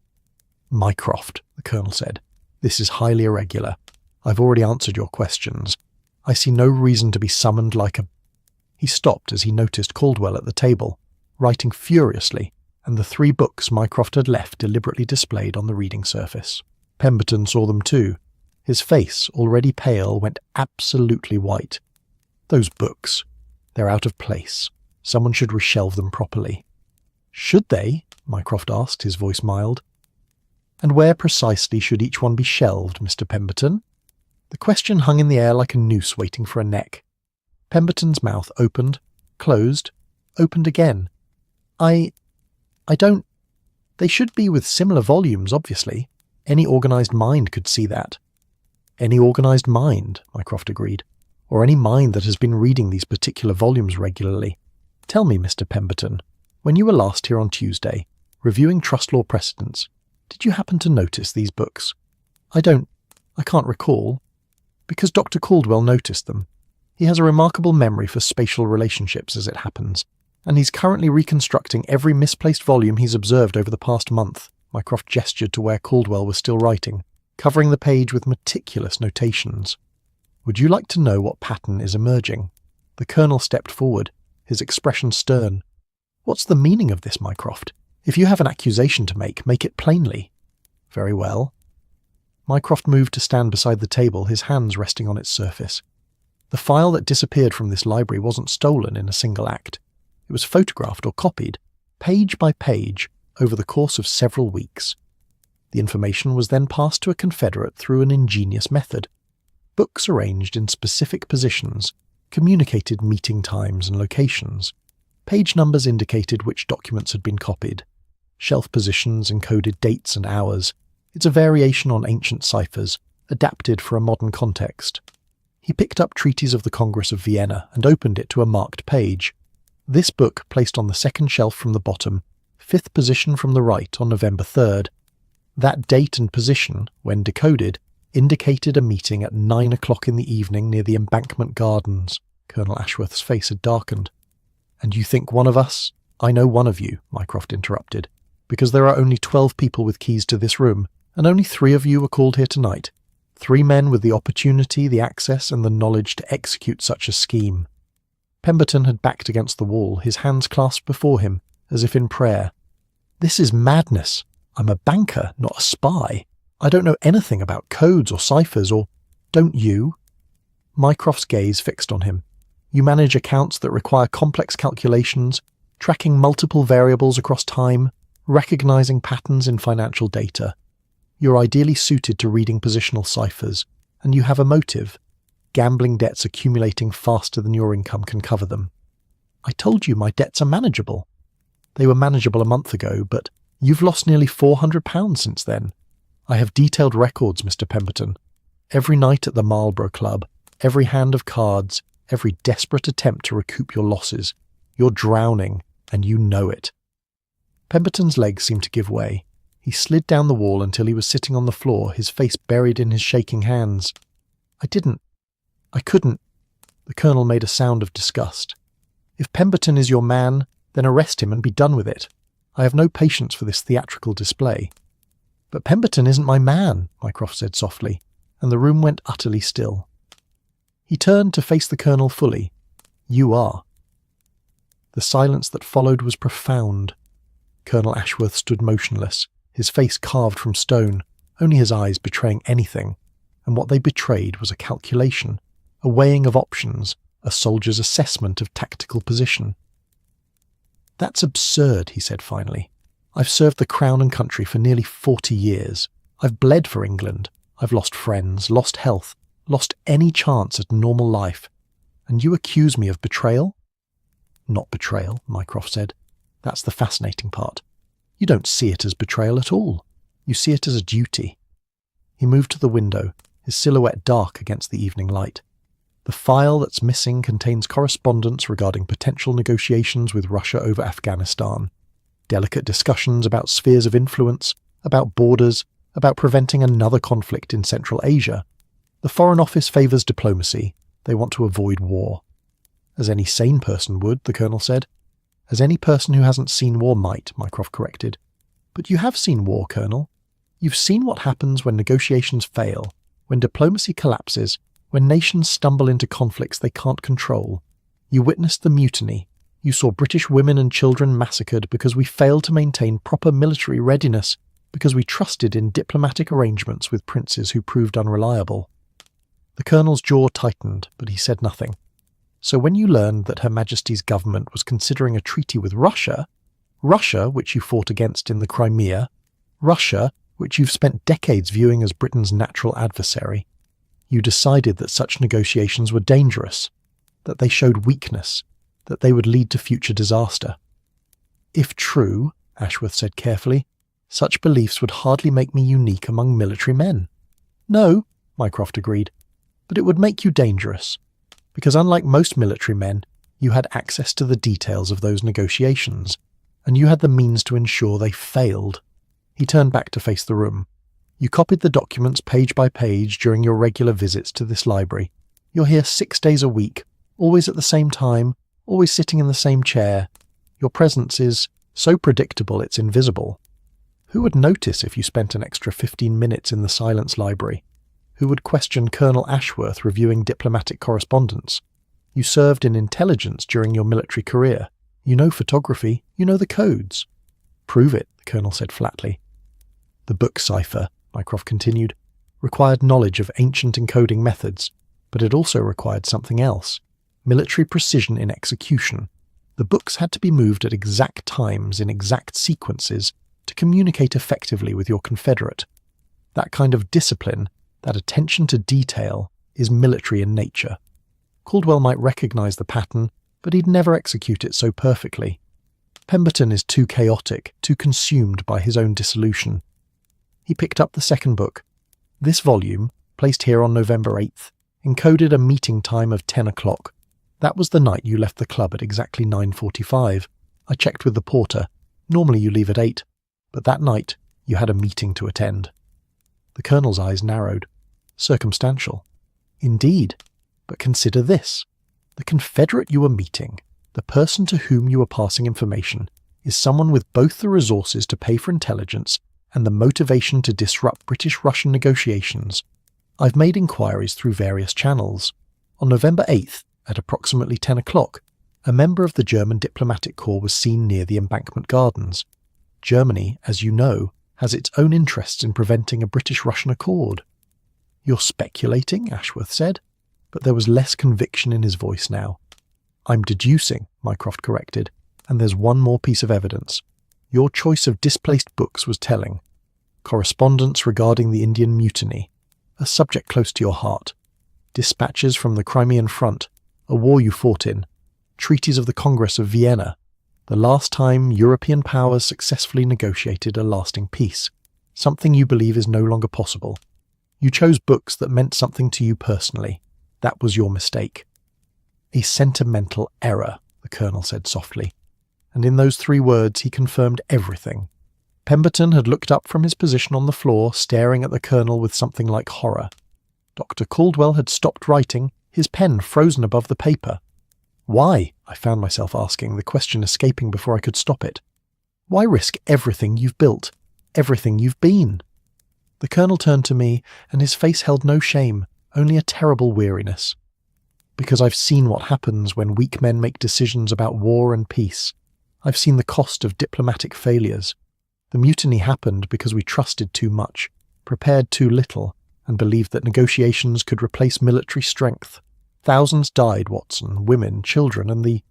"Mycroft," the Colonel said, "this is highly irregular. I've already answered your questions. I see no reason to be summoned like a—" He stopped as he noticed Caldwell at the table, writing furiously, and the 3 books Mycroft had left deliberately displayed on the reading surface. Pemberton saw them too. His face, already pale, went absolutely white. "Those books. They're out of place. Someone should reshelve them properly." "Should they?" Mycroft asked, his voice mild. "And where precisely should each one be shelved, Mr. Pemberton?" The question hung in the air like a noose waiting for a neck. Pemberton's mouth opened, closed, opened again. I don't... They should be with similar volumes, obviously. Any organised mind could see that." "Any organised mind," Mycroft agreed, "or any mind that has been reading these particular volumes regularly. Tell me, Mr. Pemberton, when you were last here on Tuesday, reviewing trust law precedents, did you happen to notice these books?" I can't recall. Because Dr. Caldwell noticed them. He has a remarkable memory for spatial relationships as it happens, and he's currently reconstructing every misplaced volume he's observed over the past month." Mycroft gestured to where Caldwell was still writing, covering the page with meticulous notations. "Would you like to know what pattern is emerging?" The Colonel stepped forward, his expression stern. "What's the meaning of this, Mycroft? If you have an accusation to make it plainly." "Very well." Mycroft moved to stand beside the table, his hands resting on its surface. The file that disappeared from this library wasn't stolen in a single act. It was photographed or copied, page by page, over the course of several weeks. The information was then passed to a confederate through an ingenious method. Books arranged in specific positions communicated meeting times and locations. Page numbers indicated which documents had been copied. Shelf positions encoded dates and hours. It's a variation on ancient ciphers, adapted for a modern context. He picked up Treatise of the Congress of Vienna and opened it to a marked page. This book placed on the second shelf from the bottom, 5th position from the right on November 3rd. That date and position, when decoded, indicated a meeting at 9 o'clock in the evening near the Embankment Gardens. Colonel Ashworth's face had darkened. "And you think one of us?" I know one of you, Mycroft interrupted, because there are only 12 people with keys to this room, and only 3 of you were called here tonight. 3 men with the opportunity, the access, and the knowledge to execute such a scheme. Pemberton had backed against the wall, his hands clasped before him, as if in prayer. This is madness. I'm a banker, not a spy. I don't know anything about codes or ciphers, or don't you? Mycroft's gaze fixed on him. You manage accounts that require complex calculations, tracking multiple variables across time, recognizing patterns in financial data. You're ideally suited to reading positional ciphers, and you have a motive. Gambling debts accumulating faster than your income can cover them. I told you my debts are manageable. They were manageable a month ago, but you've lost nearly £400 since then. I have detailed records, Mr. Pemberton. Every night at the Marlborough Club, every hand of cards, every desperate attempt to recoup your losses. You're drowning, and you know it. Pemberton's legs seemed to give way. He slid down the wall until he was sitting on the floor, his face buried in his shaking hands. I couldn't. The Colonel made a sound of disgust. If Pemberton is your man, then arrest him and be done with it. I have no patience for this theatrical display. But Pemberton isn't my man, Mycroft said softly, and the room went utterly still. He turned to face the Colonel fully. You are. The silence that followed was profound. Colonel Ashworth stood motionless, his face carved from stone, only his eyes betraying anything, and what they betrayed was a calculation, a weighing of options, a soldier's assessment of tactical position. That's absurd, he said finally. I've served the Crown and country for nearly 40 years. I've bled for England. I've lost friends, lost health, lost any chance at normal life. And you accuse me of betrayal? Not betrayal, Mycroft said. That's the fascinating part. You don't see it as betrayal at all. You see it as a duty. He moved to the window, his silhouette dark against the evening light. The file that's missing contains correspondence regarding potential negotiations with Russia over Afghanistan, delicate discussions about spheres of influence, about borders, about preventing another conflict in Central Asia. The Foreign Office favours diplomacy. They want to avoid war. As any sane person would, the Colonel said. As any person who hasn't seen war might, Mycroft corrected. But you have seen war, Colonel. You've seen what happens when negotiations fail, when diplomacy collapses, when nations stumble into conflicts they can't control. You witnessed the mutiny. You saw British women and children massacred because we failed to maintain proper military readiness, because we trusted in diplomatic arrangements with princes who proved unreliable. The Colonel's jaw tightened, but he said nothing. So when you learned that Her Majesty's government was considering a treaty with Russia, Russia, which you fought against in the Crimea, Russia, which you've spent decades viewing as Britain's natural adversary, you decided that such negotiations were dangerous, that they showed weakness, that they would lead to future disaster. If true, Ashworth said carefully, such beliefs would hardly make me unique among military men. No, Mycroft agreed, but it would make you dangerous, because unlike most military men, you had access to the details of those negotiations, and you had the means to ensure they failed. He turned back to face the room. You copied the documents page by page during your regular visits to this library. You're here 6 days a week, always at the same time, always sitting in the same chair. Your presence is so predictable it's invisible. Who would notice if you spent an extra 15 minutes in the silence library? Who would question Colonel Ashworth reviewing diplomatic correspondence? You served in intelligence during your military career. You know photography, you know the codes. Prove it, the Colonel said flatly. The book cipher, Mycroft continued, required knowledge of ancient encoding methods, but it also required something else. Military precision in execution. The books had to be moved at exact times in exact sequences to communicate effectively with your confederate. That kind of discipline, that attention to detail, is military in nature. Caldwell might recognise the pattern, but he'd never execute it so perfectly. Pemberton is too chaotic, too consumed by his own dissolution. He picked up the second book. This volume, placed here on November 8th, encoded a meeting time of 10 o'clock. That was the night you left the club at exactly 9:45. I checked with the porter. Normally you leave at 8, but that night you had a meeting to attend. The Colonel's eyes narrowed. Circumstantial. Indeed. But consider this. The Confederate you were meeting, The person to whom you are passing information is someone with both the resources to pay for intelligence and the motivation to disrupt British-Russian negotiations. I've made inquiries through various channels. On November 8th, at approximately 10 o'clock, a member of the German diplomatic corps was seen near the Embankment Gardens. Germany, as you know, has its own interests in preventing a British-Russian accord. You're speculating, Ashworth said, but there was less conviction in his voice now. I'm deducing, Mycroft corrected, and there's one more piece of evidence. Your choice of displaced books was telling. Correspondence regarding the Indian Mutiny, a subject close to your heart. Dispatches from the Crimean Front, a war you fought in. Treaties of the Congress of Vienna, the last time European powers successfully negotiated a lasting peace, something you believe is no longer possible. You chose books that meant something to you personally. That was your mistake. A sentimental error, the Colonel said softly, and in those 3 words he confirmed everything. Pemberton had looked up from his position on the floor, staring at the Colonel with something like horror. Dr. Caldwell had stopped writing, his pen frozen above the paper. Why? I found myself asking, the question escaping before I could stop it. Why risk everything you've built, everything you've been? The Colonel turned to me, and his face held no shame, only a terrible weariness. Because I've seen what happens when weak men make decisions about war and peace. I've seen the cost of diplomatic failures. The mutiny happened because we trusted too much, prepared too little, and believed that negotiations could replace military strength. Thousands died, Watson, women, children, and the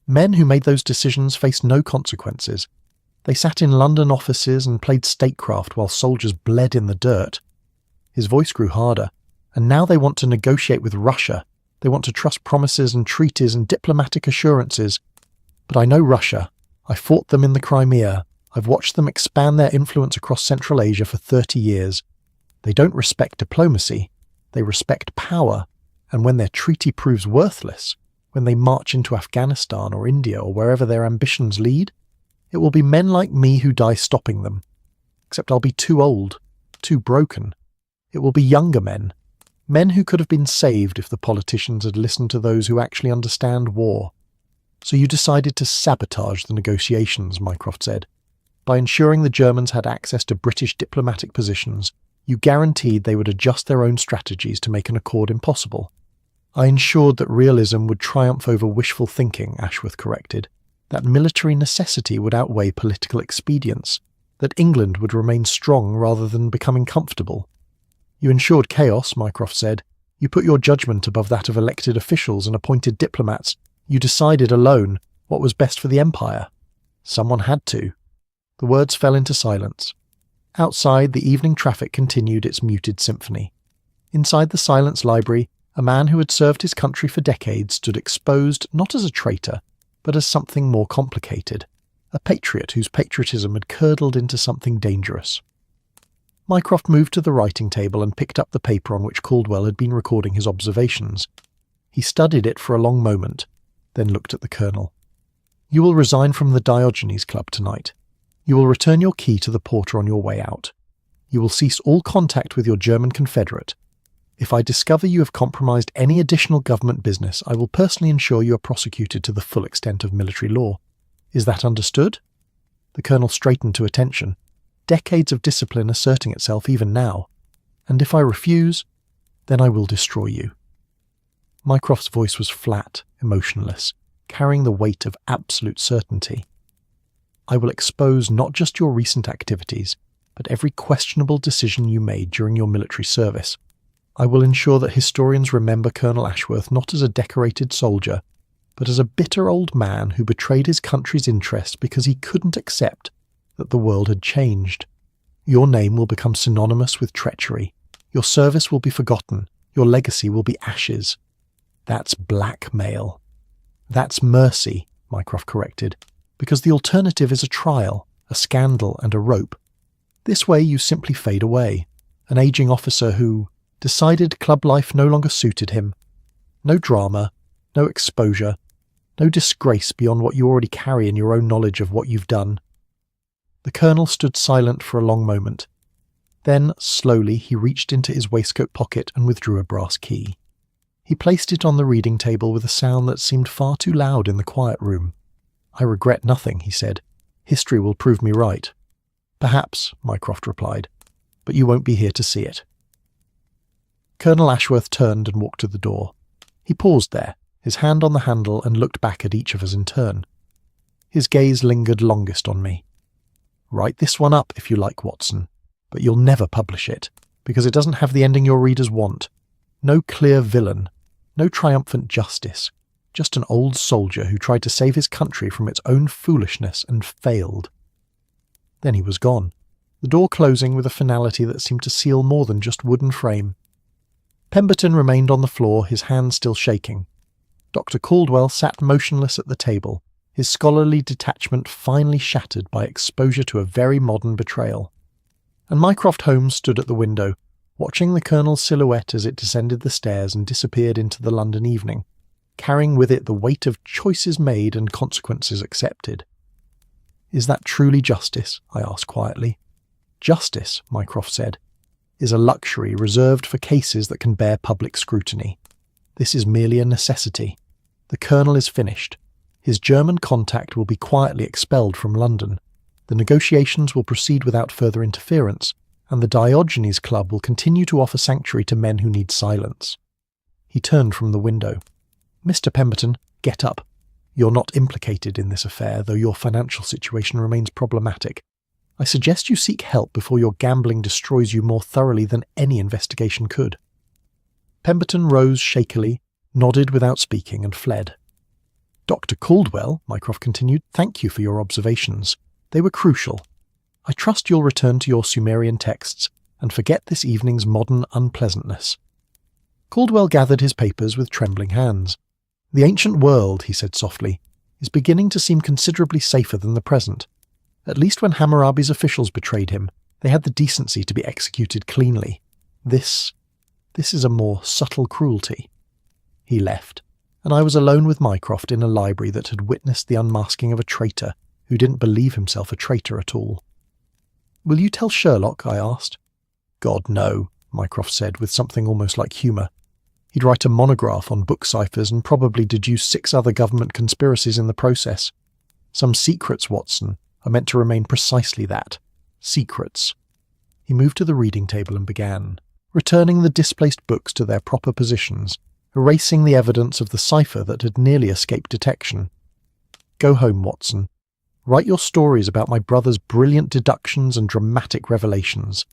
men who made those decisions faced no consequences. They sat in London offices and played statecraft while soldiers bled in the dirt. His voice grew harder, and now they want to negotiate with Russia. They want to trust promises and treaties and diplomatic assurances. But I know Russia. I fought them in the Crimea. I've watched them expand their influence across Central Asia for 30 years. They don't respect diplomacy. They respect power. And when their treaty proves worthless, when they march into Afghanistan or India or wherever their ambitions lead, it will be men like me who die stopping them. Except I'll be too old, too broken. It will be younger men. Men who could have been saved if the politicians had listened to those who actually understand war. So you decided to sabotage the negotiations, Mycroft said. By ensuring the Germans had access to British diplomatic positions, you guaranteed they would adjust their own strategies to make an accord impossible. I ensured that realism would triumph over wishful thinking, Ashworth corrected, that military necessity would outweigh political expedience, that England would remain strong rather than becoming comfortable. You ensured chaos, Mycroft said. You put your judgment above that of elected officials and appointed diplomats. You decided alone what was best for the Empire. Someone had to. The words fell into silence. Outside, the evening traffic continued its muted symphony. Inside the Silence Library, a man who had served his country for decades stood exposed not as a traitor, but as something more complicated, a patriot whose patriotism had curdled into something dangerous. Mycroft moved to the writing table and picked up the paper on which Caldwell had been recording his observations. He studied it for a long moment, then looked at the Colonel. You will resign from the Diogenes Club tonight. You will return your key to the porter on your way out. You will cease all contact with your German confederate. If I discover you have compromised any additional government business, I will personally ensure you are prosecuted to the full extent of military law. Is that understood? The Colonel straightened to attention, decades of discipline asserting itself even now. And if I refuse, then I will destroy you. Mycroft's voice was flat, emotionless, carrying the weight of absolute certainty. I will expose not just your recent activities, but every questionable decision you made during your military service. I will ensure that historians remember Colonel Ashworth not as a decorated soldier, but as a bitter old man who betrayed his country's interest because he couldn't accept that the world had changed. Your name will become synonymous with treachery. Your service will be forgotten. Your legacy will be ashes. That's blackmail. That's mercy, Mycroft corrected, because the alternative is a trial, a scandal, and a rope. This way you simply fade away, an aging officer who decided club life no longer suited him. No drama, no exposure, no disgrace beyond what you already carry in your own knowledge of what you've done. The Colonel stood silent for a long moment. Then, slowly, he reached into his waistcoat pocket and withdrew a brass key. He placed it on the reading table with a sound that seemed far too loud in the quiet room. "I regret nothing," he said. "History will prove me right." "Perhaps," Mycroft replied, "but you won't be here to see it." Colonel Ashworth turned and walked to the door. He paused there, his hand on the handle, and looked back at each of us in turn. His gaze lingered longest on me. "Write this one up if you like, Watson, but you'll never publish it, because it doesn't have the ending your readers want. No clear villain, no triumphant justice, just an old soldier who tried to save his country from its own foolishness and failed." Then he was gone, the door closing with a finality that seemed to seal more than just wooden frame. Pemberton remained on the floor, his hand still shaking. Dr. Caldwell sat motionless at the table, his scholarly detachment finally shattered by exposure to a very modern betrayal. And Mycroft Holmes stood at the window, watching the Colonel's silhouette as it descended the stairs and disappeared into the London evening, carrying with it the weight of choices made and consequences accepted. "Is that truly justice?" I asked quietly. "Justice," Mycroft said, "is a luxury reserved for cases that can bear public scrutiny. This is merely a necessity. The Colonel is finished. His German contact will be quietly expelled from London. The negotiations will proceed without further interference, and the Diogenes Club will continue to offer sanctuary to men who need silence." He turned from the window. "Mr. Pemberton, get up. You're not implicated in this affair, though your financial situation remains problematic. I suggest you seek help before your gambling destroys you more thoroughly than any investigation could." Pemberton rose shakily, nodded without speaking, and fled. "Dr. Caldwell," Mycroft continued, "thank you for your observations. They were crucial. I trust you'll return to your Sumerian texts and forget this evening's modern unpleasantness." Caldwell gathered his papers with trembling hands. "The ancient world," he said softly, "is beginning to seem considerably safer than the present. At least when Hammurabi's officials betrayed him, they had the decency to be executed cleanly. This is a more subtle cruelty." He left, and I was alone with Mycroft in a library that had witnessed the unmasking of a traitor who didn't believe himself a traitor at all. "Will you tell Sherlock?" I asked. "God, no," Mycroft said with something almost like humour. "He'd write a monograph on book ciphers and probably deduce 6 other government conspiracies in the process. Some secrets, Watson, are meant to remain precisely that. Secrets." He moved to the reading table and began, returning the displaced books to their proper positions, erasing the evidence of the cipher that had nearly escaped detection. "Go home, Watson. Write your stories about my brother's brilliant deductions and dramatic revelations.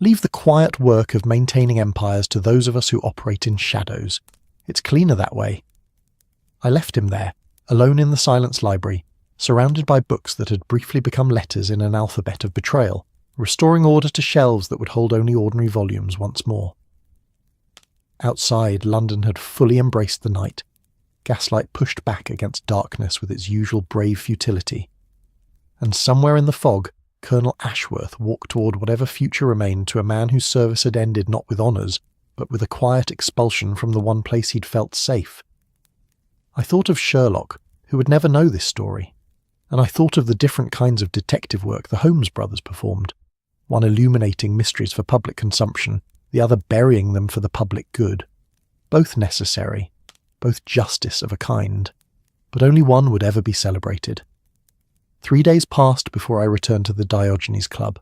Leave the quiet work of maintaining empires to those of us who operate in shadows. It's cleaner that way." I left him there, alone in the Silence Library, surrounded by books that had briefly become letters in an alphabet of betrayal, restoring order to shelves that would hold only ordinary volumes once more. Outside, London had fully embraced the night. Gaslight pushed back against darkness with its usual brave futility. And somewhere in the fog, Colonel Ashworth walked toward whatever future remained to a man whose service had ended not with honours, but with a quiet expulsion from the one place he'd felt safe. I thought of Sherlock, who would never know this story, and I thought of the different kinds of detective work the Holmes brothers performed, one illuminating mysteries for public consumption, the other burying them for the public good. Both necessary, both justice of a kind, but only one would ever be celebrated. 3 days passed before I returned to the Diogenes Club.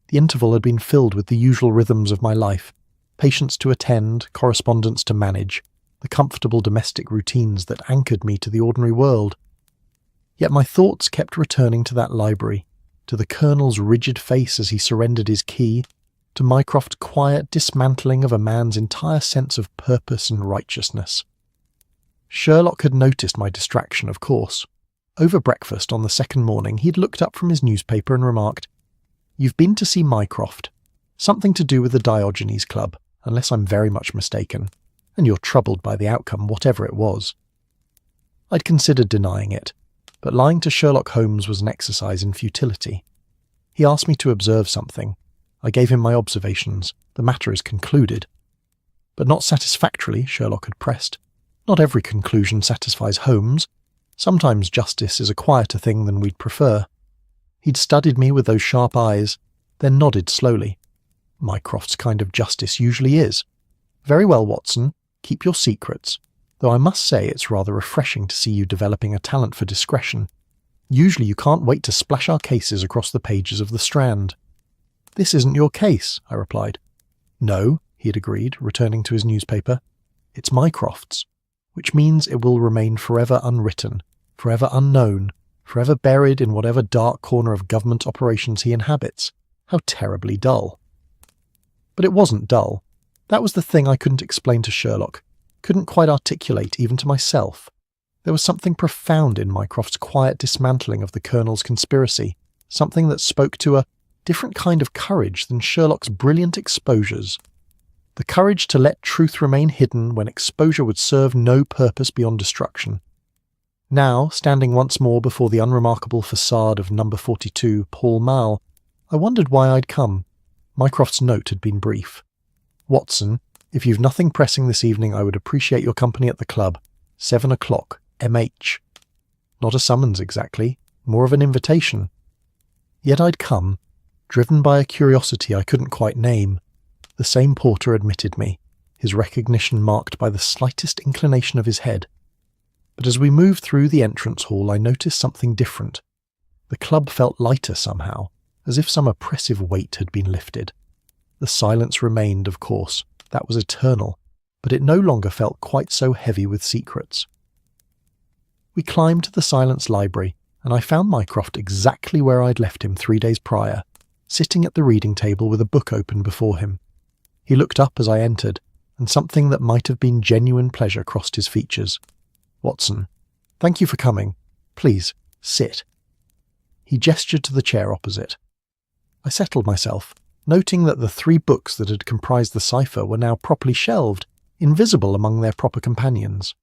The interval had been filled with the usual rhythms of my life, patients to attend, correspondence to manage, the comfortable domestic routines that anchored me to the ordinary world. Yet my thoughts kept returning to that library, to the Colonel's rigid face as he surrendered his key, to Mycroft's quiet dismantling of a man's entire sense of purpose and righteousness. Sherlock had noticed my distraction, of course. Over breakfast on the second morning, he'd looked up from his newspaper and remarked, "You've been to see Mycroft. Something to do with the Diogenes Club, unless I'm very much mistaken, and you're troubled by the outcome, whatever it was." I'd considered denying it, but lying to Sherlock Holmes was an exercise in futility. He asked me to observe something. I gave him my observations. "The matter is concluded." "But not satisfactorily," Sherlock had pressed. "Not every conclusion satisfies Holmes. Sometimes justice is a quieter thing than we'd prefer." He'd studied me with those sharp eyes, then nodded slowly. "Mycroft's kind of justice usually is. Very well, Watson. Keep your secrets, though I must say it's rather refreshing to see you developing a talent for discretion. Usually you can't wait to splash our cases across the pages of the Strand." "This isn't your case," I replied. "No," he had agreed, returning to his newspaper. "It's Mycroft's, which means it will remain forever unwritten, forever unknown, forever buried in whatever dark corner of government operations he inhabits. How terribly dull." But it wasn't dull. That was the thing I couldn't explain to Sherlock, couldn't quite articulate even to myself. There was something profound in Mycroft's quiet dismantling of the Colonel's conspiracy, something that spoke to a different kind of courage than Sherlock's brilliant exposures. The courage to let truth remain hidden when exposure would serve no purpose beyond destruction. Now, standing once more before the unremarkable facade of number 42 Pall Mall, I wondered why I'd come. Mycroft's note had been brief. "Watson, if you've nothing pressing this evening, I would appreciate your company at the club. 7 o'clock, MH. Not a summons exactly, more of an invitation. Yet I'd come, driven by a curiosity I couldn't quite name. The same porter admitted me, his recognition marked by the slightest inclination of his head. But as we moved through the entrance hall, I noticed something different. The club felt lighter somehow, as if some oppressive weight had been lifted. The silence remained, of course, that was eternal, but it no longer felt quite so heavy with secrets. We climbed to the Silence Library, and I found Mycroft exactly where I'd left him 3 days prior, sitting at the reading table with a book open before him. He looked up as I entered, and something that might have been genuine pleasure crossed his features. "Watson, thank you for coming. Please, sit." He gestured to the chair opposite. I settled myself, noting that the 3 books that had comprised the cipher were now properly shelved, invisible among their proper companions.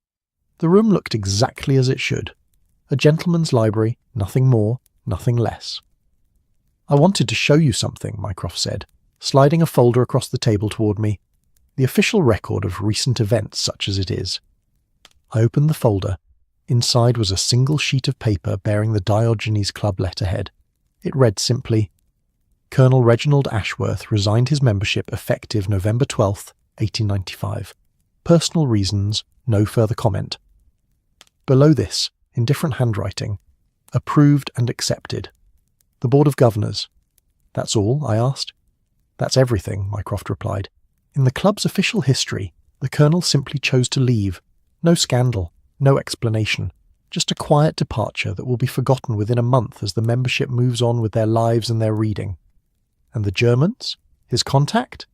The room looked exactly as it should. A gentleman's library, nothing more, nothing less. "I wanted to show you something," Mycroft said, sliding a folder across the table toward me. "The official record of recent events, such as it is." I opened the folder. Inside was a single sheet of paper bearing the Diogenes Club letterhead. It read simply, "Colonel Reginald Ashworth resigned his membership effective November 12th, 1895. Personal reasons, no further comment." Below this, in different handwriting, "Approved and accepted. The Board of Governors." "That's all?" I asked. "That's everything," Mycroft replied. "In the club's official history, the Colonel simply chose to leave. No scandal, no explanation. Just a quiet departure that will be forgotten within a month as the membership moves on with their lives and their reading. And the Germans? His contact?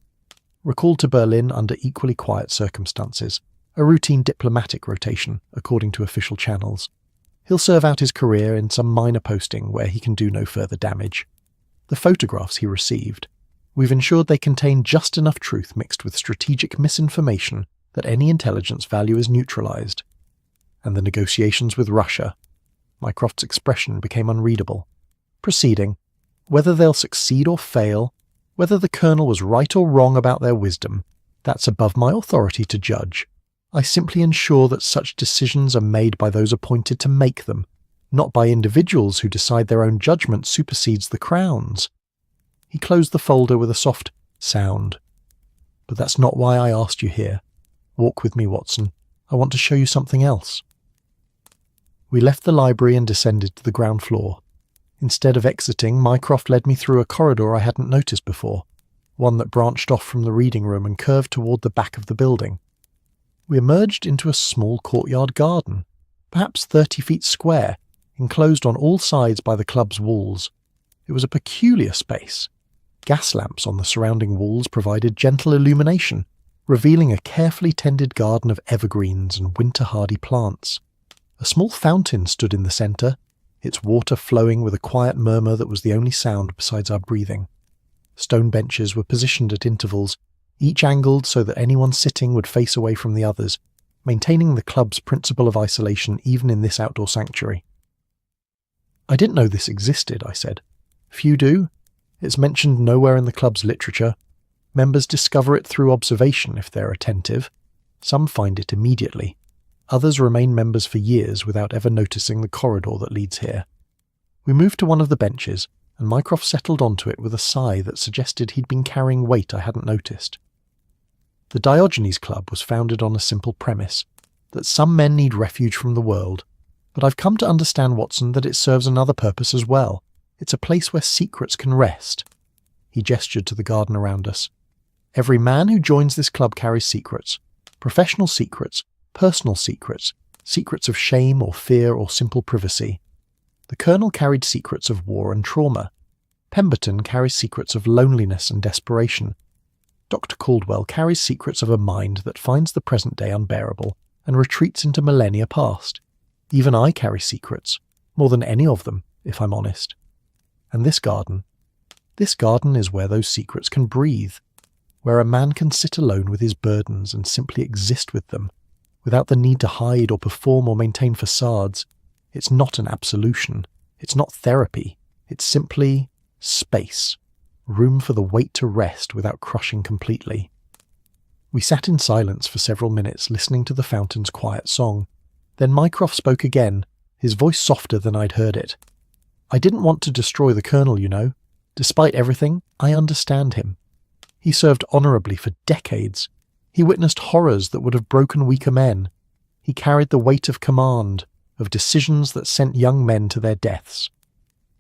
Recalled to Berlin under equally quiet circumstances. A routine diplomatic rotation, according to official channels. He'll serve out his career in some minor posting where he can do no further damage. The photographs he received. We've ensured they contain just enough truth mixed with strategic misinformation that any intelligence value is neutralized. And the negotiations with Russia. Mycroft's expression became unreadable. Proceeding. Whether they'll succeed or fail, whether the Colonel was right or wrong about their wisdom, that's above my authority to judge. I simply ensure that such decisions are made by those appointed to make them, not by individuals who decide their own judgment supersedes the Crown's." He closed the folder with a soft sound. "But that's not why I asked you here. Walk with me, Watson. I want to show you something else." We left the library and descended to the ground floor. Instead of exiting, Mycroft led me through a corridor I hadn't noticed before, one that branched off from the reading room and curved toward the back of the building. We emerged into a small courtyard garden, perhaps 30 feet square, enclosed on all sides by the club's walls. It was a peculiar space. Gas lamps on the surrounding walls provided gentle illumination, revealing a carefully tended garden of evergreens and winter-hardy plants. A small fountain stood in the centre, its water flowing with a quiet murmur that was the only sound besides our breathing. Stone benches were positioned at intervals, each angled so that anyone sitting would face away from the others, maintaining the club's principle of isolation even in this outdoor sanctuary. "I didn't know this existed," I said. "Few do. It's mentioned nowhere in the club's literature. Members discover it through observation if they're attentive. Some find it immediately. Others remain members for years without ever noticing the corridor that leads here." We moved to one of the benches, and Mycroft settled onto it with a sigh that suggested he'd been carrying weight I hadn't noticed. The Diogenes Club was founded on a simple premise, that some men need refuge from the world, but I've come to understand, Watson, that it serves another purpose as well. It's a place where secrets can rest. He gestured to the garden around us. Every man who joins this club carries secrets. Professional secrets, personal secrets, secrets of shame or fear or simple privacy. The Colonel carried secrets of war and trauma. Pemberton carries secrets of loneliness and desperation. Dr. Caldwell carries secrets of a mind that finds the present day unbearable and retreats into millennia past. Even I carry secrets, more than any of them, if I'm honest. And this garden is where those secrets can breathe, where a man can sit alone with his burdens and simply exist with them, without the need to hide or perform or maintain facades. It's not an absolution. It's not therapy. It's simply space, room for the weight to rest without crushing completely. We sat in silence for several minutes, listening to the fountain's quiet song. Then Mycroft spoke again, his voice softer than I'd heard it. I didn't want to destroy the Colonel, you know. Despite everything, I understand him. He served honourably for decades. He witnessed horrors that would have broken weaker men. He carried the weight of command, of decisions that sent young men to their deaths.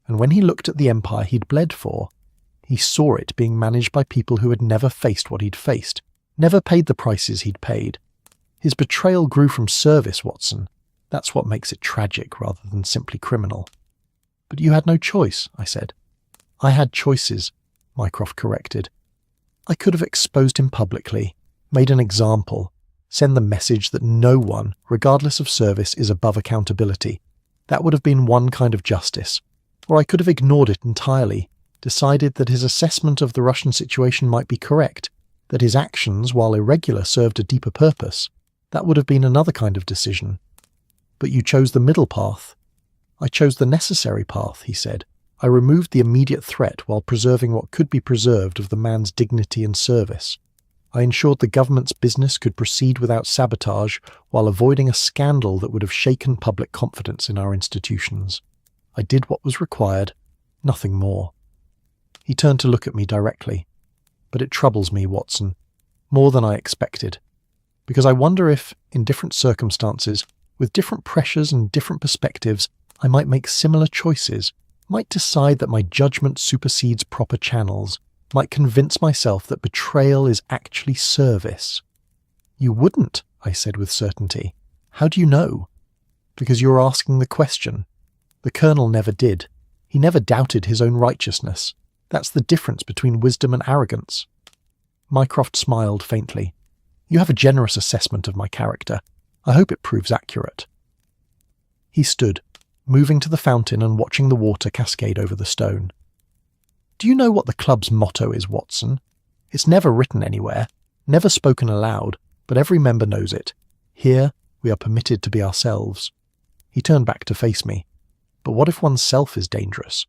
And when he looked at the empire he'd bled for, he saw it being managed by people who had never faced what he'd faced, never paid the prices he'd paid. His betrayal grew from service, Watson. That's what makes it tragic rather than simply criminal. But you had no choice, I said. I had choices, Mycroft corrected. I could have exposed him publicly, made an example, send the message that no one, regardless of service, is above accountability. That would have been one kind of justice. Or I could have ignored it entirely, decided that his assessment of the Russian situation might be correct, that his actions, while irregular, served a deeper purpose. That would have been another kind of decision. But you chose the middle path. I chose the necessary path, he said. I removed the immediate threat while preserving what could be preserved of the man's dignity and service. I ensured the government's business could proceed without sabotage while avoiding a scandal that would have shaken public confidence in our institutions. I did what was required, nothing more. He turned to look at me directly. But it troubles me, Watson, more than I expected. Because I wonder if, in different circumstances, with different pressures and different perspectives, I might make similar choices, might decide that my judgment supersedes proper channels, might convince myself that betrayal is actually service. You wouldn't, I said with certainty. How do you know? Because you're asking the question. The Colonel never did. He never doubted his own righteousness. That's the difference between wisdom and arrogance. Mycroft smiled faintly. You have a generous assessment of my character. I hope it proves accurate. He stood, moving to the fountain and watching the water cascade over the stone. Do you know what the club's motto is, Watson? It's never written anywhere, never spoken aloud, but every member knows it. Here, we are permitted to be ourselves. He turned back to face me. But what if one's self is dangerous?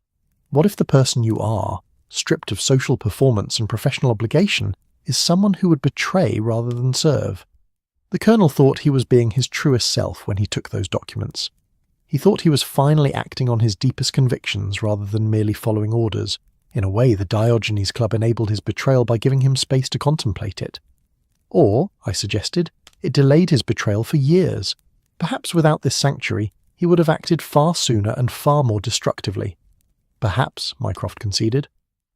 What if the person you are, stripped of social performance and professional obligation, is someone who would betray rather than serve? The Colonel thought he was being his truest self when he took those documents. He thought he was finally acting on his deepest convictions rather than merely following orders. In a way, the Diogenes Club enabled his betrayal by giving him space to contemplate it. Or, I suggested, it delayed his betrayal for years. Perhaps without this sanctuary, he would have acted far sooner and far more destructively. Perhaps, Mycroft conceded.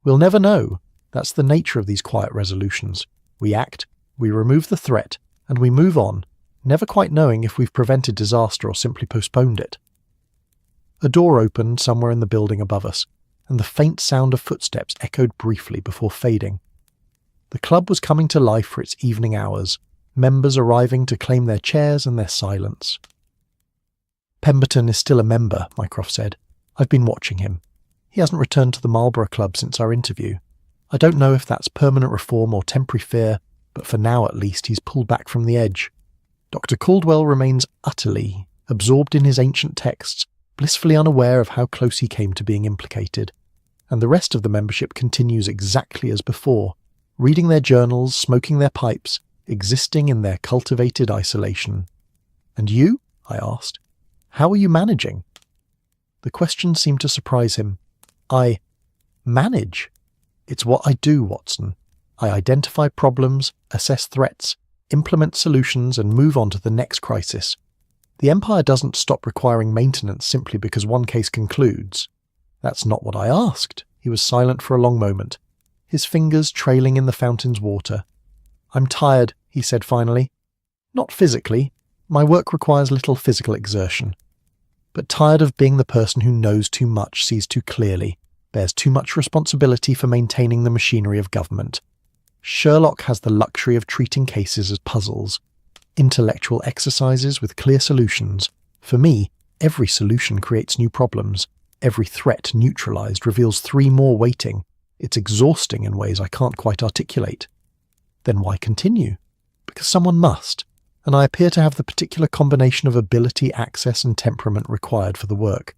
We'll never know. That's the nature of these quiet resolutions. We act, we remove the threat, and we move on, never quite knowing if we've prevented disaster or simply postponed it. A door opened somewhere in the building above us, and the faint sound of footsteps echoed briefly before fading. The club was coming to life for its evening hours, members arriving to claim their chairs and their silence. Pemberton is still a member, Mycroft said. I've been watching him. He hasn't returned to the Marlborough Club since our interview. I don't know if that's permanent reform or temporary fear, but for now at least he's pulled back from the edge. Dr. Caldwell remains utterly absorbed in his ancient texts, blissfully unaware of how close he came to being implicated. And the rest of the membership continues exactly as before, reading their journals, smoking their pipes, existing in their cultivated isolation. And you? I asked. How are you managing? The question seemed to surprise him. I manage? It's what I do, Watson. I identify problems, assess threats, implement solutions, and move on to the next crisis. The Empire doesn't stop requiring maintenance simply because one case concludes. That's not what I asked. He was silent for a long moment, his fingers trailing in the fountain's water. I'm tired, he said finally. Not physically. My work requires little physical exertion. But tired of being the person who knows too much, sees too clearly, bears too much responsibility for maintaining the machinery of government. Sherlock has the luxury of treating cases as puzzles, intellectual exercises with clear solutions. For me, every solution creates new problems. Every threat neutralized reveals 3 more waiting. It's exhausting in ways I can't quite articulate. Then why continue? Because someone must, and I appear to have the particular combination of ability, access, and temperament required for the work.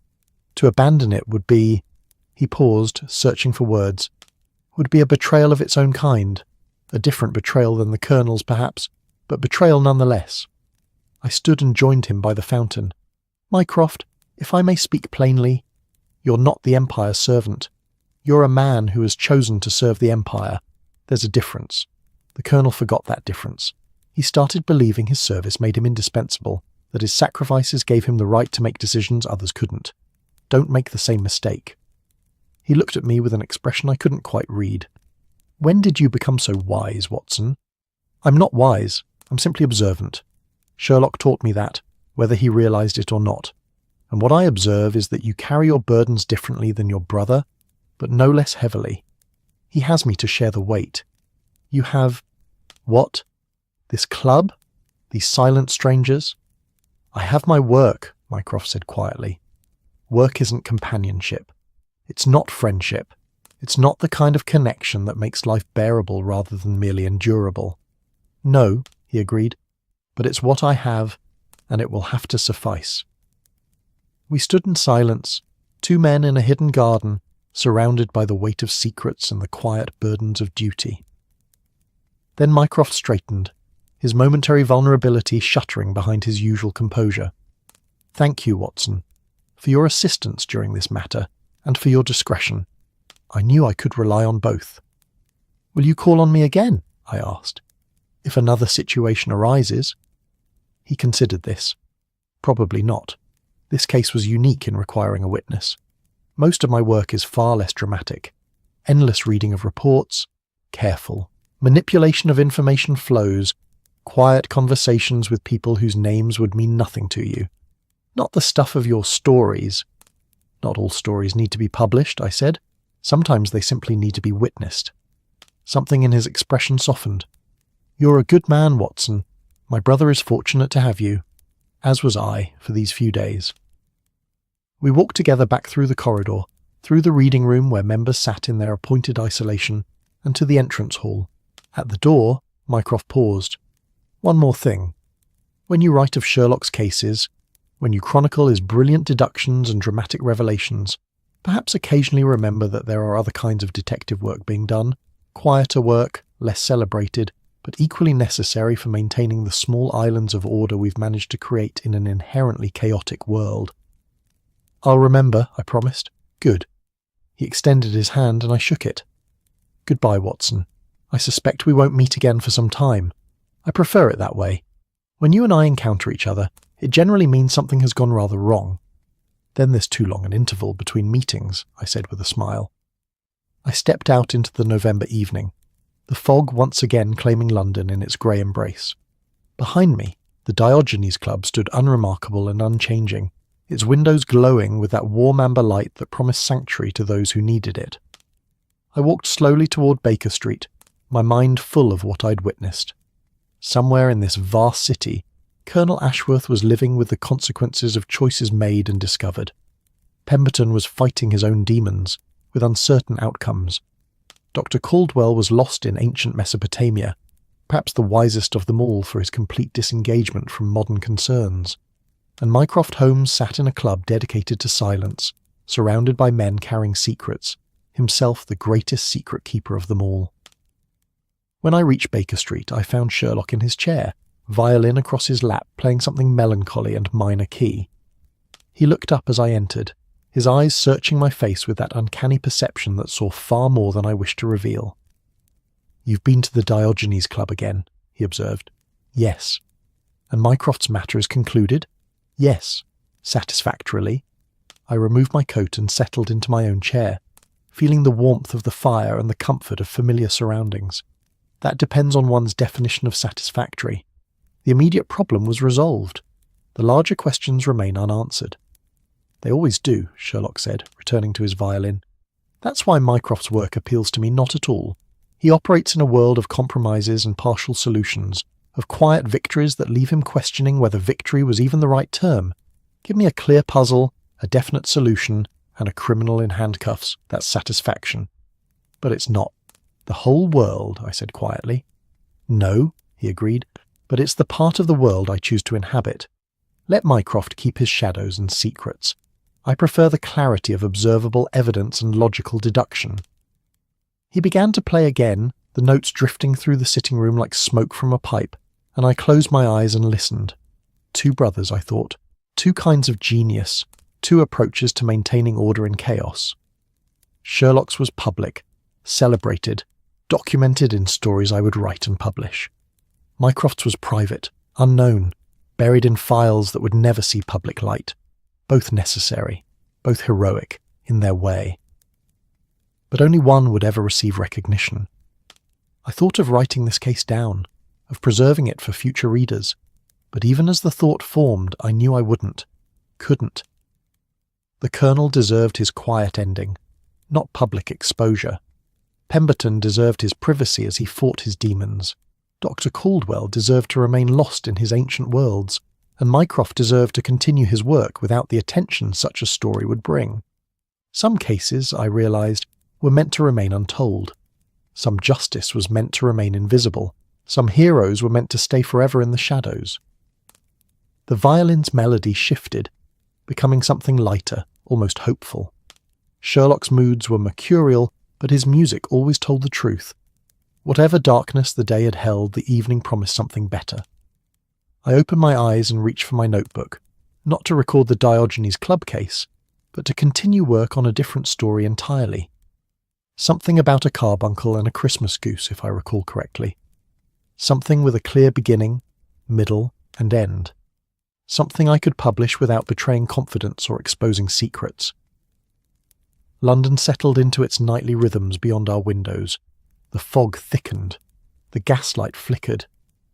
To abandon it would be— he paused, searching for words— would be a betrayal of its own kind. A different betrayal than the Colonel's, perhaps, but betrayal nonetheless. I stood and joined him by the fountain. Mycroft, if I may speak plainly, you're not the Empire's servant. You're a man who has chosen to serve the Empire. There's a difference. The Colonel forgot that difference. He started believing his service made him indispensable, that his sacrifices gave him the right to make decisions others couldn't. Don't make the same mistake. He looked at me with an expression I couldn't quite read. When did you become so wise, Watson? I'm not wise. I'm simply observant. Sherlock taught me that, whether he realized it or not. And what I observe is that you carry your burdens differently than your brother, but no less heavily. He has me to share the weight. You have— what? This club? These silent strangers? I have my work, Mycroft said quietly. Work isn't companionship. It's not friendship. It's not the kind of connection that makes life bearable rather than merely endurable. No, he agreed, but it's what I have, and it will have to suffice. We stood in silence, 2 men in a hidden garden, surrounded by the weight of secrets and the quiet burdens of duty. Then Mycroft straightened, his momentary vulnerability shuttering behind his usual composure. Thank you, Watson, for your assistance during this matter, and for your discretion. I knew I could rely on both. Will you call on me again? I asked. If another situation arises. He considered this. Probably not. This case was unique in requiring a witness. Most of my work is far less dramatic. Endless reading of reports, careful, manipulation of information flows, quiet conversations with people whose names would mean nothing to you. Not the stuff of your stories. Not all stories need to be published, I said. Sometimes they simply need to be witnessed. Something in his expression softened. You're a good man, Watson. My brother is fortunate to have you, as was I, for these few days. We walked together back through the corridor, through the reading room where members sat in their appointed isolation, and to the entrance hall. At the door, Mycroft paused. One more thing. When you write of Sherlock's cases, when you chronicle his brilliant deductions and dramatic revelations, perhaps occasionally remember that there are other kinds of detective work being done, quieter work, less celebrated, but equally necessary for maintaining the small islands of order we've managed to create in an inherently chaotic world. I'll remember, I promised. Good. He extended his hand and I shook it. Goodbye, Watson. I suspect we won't meet again for some time. I prefer it that way. When you and I encounter each other, it generally means something has gone rather wrong. Then there's too long an interval between meetings, I said with a smile. I stepped out into the November evening, the fog once again claiming London in its grey embrace. Behind me, the Diogenes Club stood unremarkable and unchanging, its windows glowing with that warm amber light that promised sanctuary to those who needed it. I walked slowly toward Baker Street, my mind full of what I'd witnessed. Somewhere in this vast city, Colonel Ashworth was living with the consequences of choices made and discovered. Pemberton was fighting his own demons, with uncertain outcomes. Dr. Caldwell was lost in ancient Mesopotamia, perhaps the wisest of them all for his complete disengagement from modern concerns. And Mycroft Holmes sat in a club dedicated to silence, surrounded by men carrying secrets, himself the greatest secret keeper of them all. When I reached Baker Street, I found Sherlock in his chair, violin across his lap, playing something melancholy and minor key. He looked up as I entered, his eyes searching my face with that uncanny perception that saw far more than I wished to reveal. "You've been to the Diogenes Club again," he observed. "Yes." "And Mycroft's matter is concluded?" "Yes." Satisfactorily. I removed my coat and settled into my own chair, feeling the warmth of the fire and the comfort of familiar surroundings. That depends on one's definition of satisfactory. The immediate problem was resolved. The larger questions remain unanswered. "They always do," Sherlock said, returning to his violin. "That's why Mycroft's work appeals to me not at all. He operates in a world of compromises and partial solutions, of quiet victories that leave him questioning whether victory was even the right term. Give me a clear puzzle, a definite solution, and a criminal in handcuffs. That's satisfaction. But it's not. The whole world," I said quietly. "No," he agreed, "but it's the part of the world I choose to inhabit. Let Mycroft keep his shadows and secrets. I prefer the clarity of observable evidence and logical deduction." He began to play again, the notes drifting through the sitting room like smoke from a pipe, and I closed my eyes and listened. Two brothers, I thought. Two kinds of genius. Two approaches to maintaining order in chaos. Sherlock's was public, celebrated, documented in stories I would write and publish. Mycroft's was private, unknown, buried in files that would never see public light. Both necessary, both heroic, in their way. But only one would ever receive recognition. I thought of writing this case down, of preserving it for future readers, but even as the thought formed, I knew I wouldn't, couldn't. The Colonel deserved his quiet ending, not public exposure. Pemberton deserved his privacy as he fought his demons. Dr. Caldwell deserved to remain lost in his ancient worlds, and Mycroft deserved to continue his work without the attention such a story would bring. Some cases, I realized, were meant to remain untold. Some justice was meant to remain invisible. Some heroes were meant to stay forever in the shadows. The violin's melody shifted, becoming something lighter, almost hopeful. Sherlock's moods were mercurial, but his music always told the truth. Whatever darkness the day had held, the evening promised something better. I opened my eyes and reached for my notebook, not to record the Diogenes Club case, but to continue work on a different story entirely. Something about a carbuncle and a Christmas goose, if I recall correctly. Something with a clear beginning, middle, and end. Something I could publish without betraying confidence or exposing secrets. London settled into its nightly rhythms beyond our windows. The fog thickened. The gaslight flickered.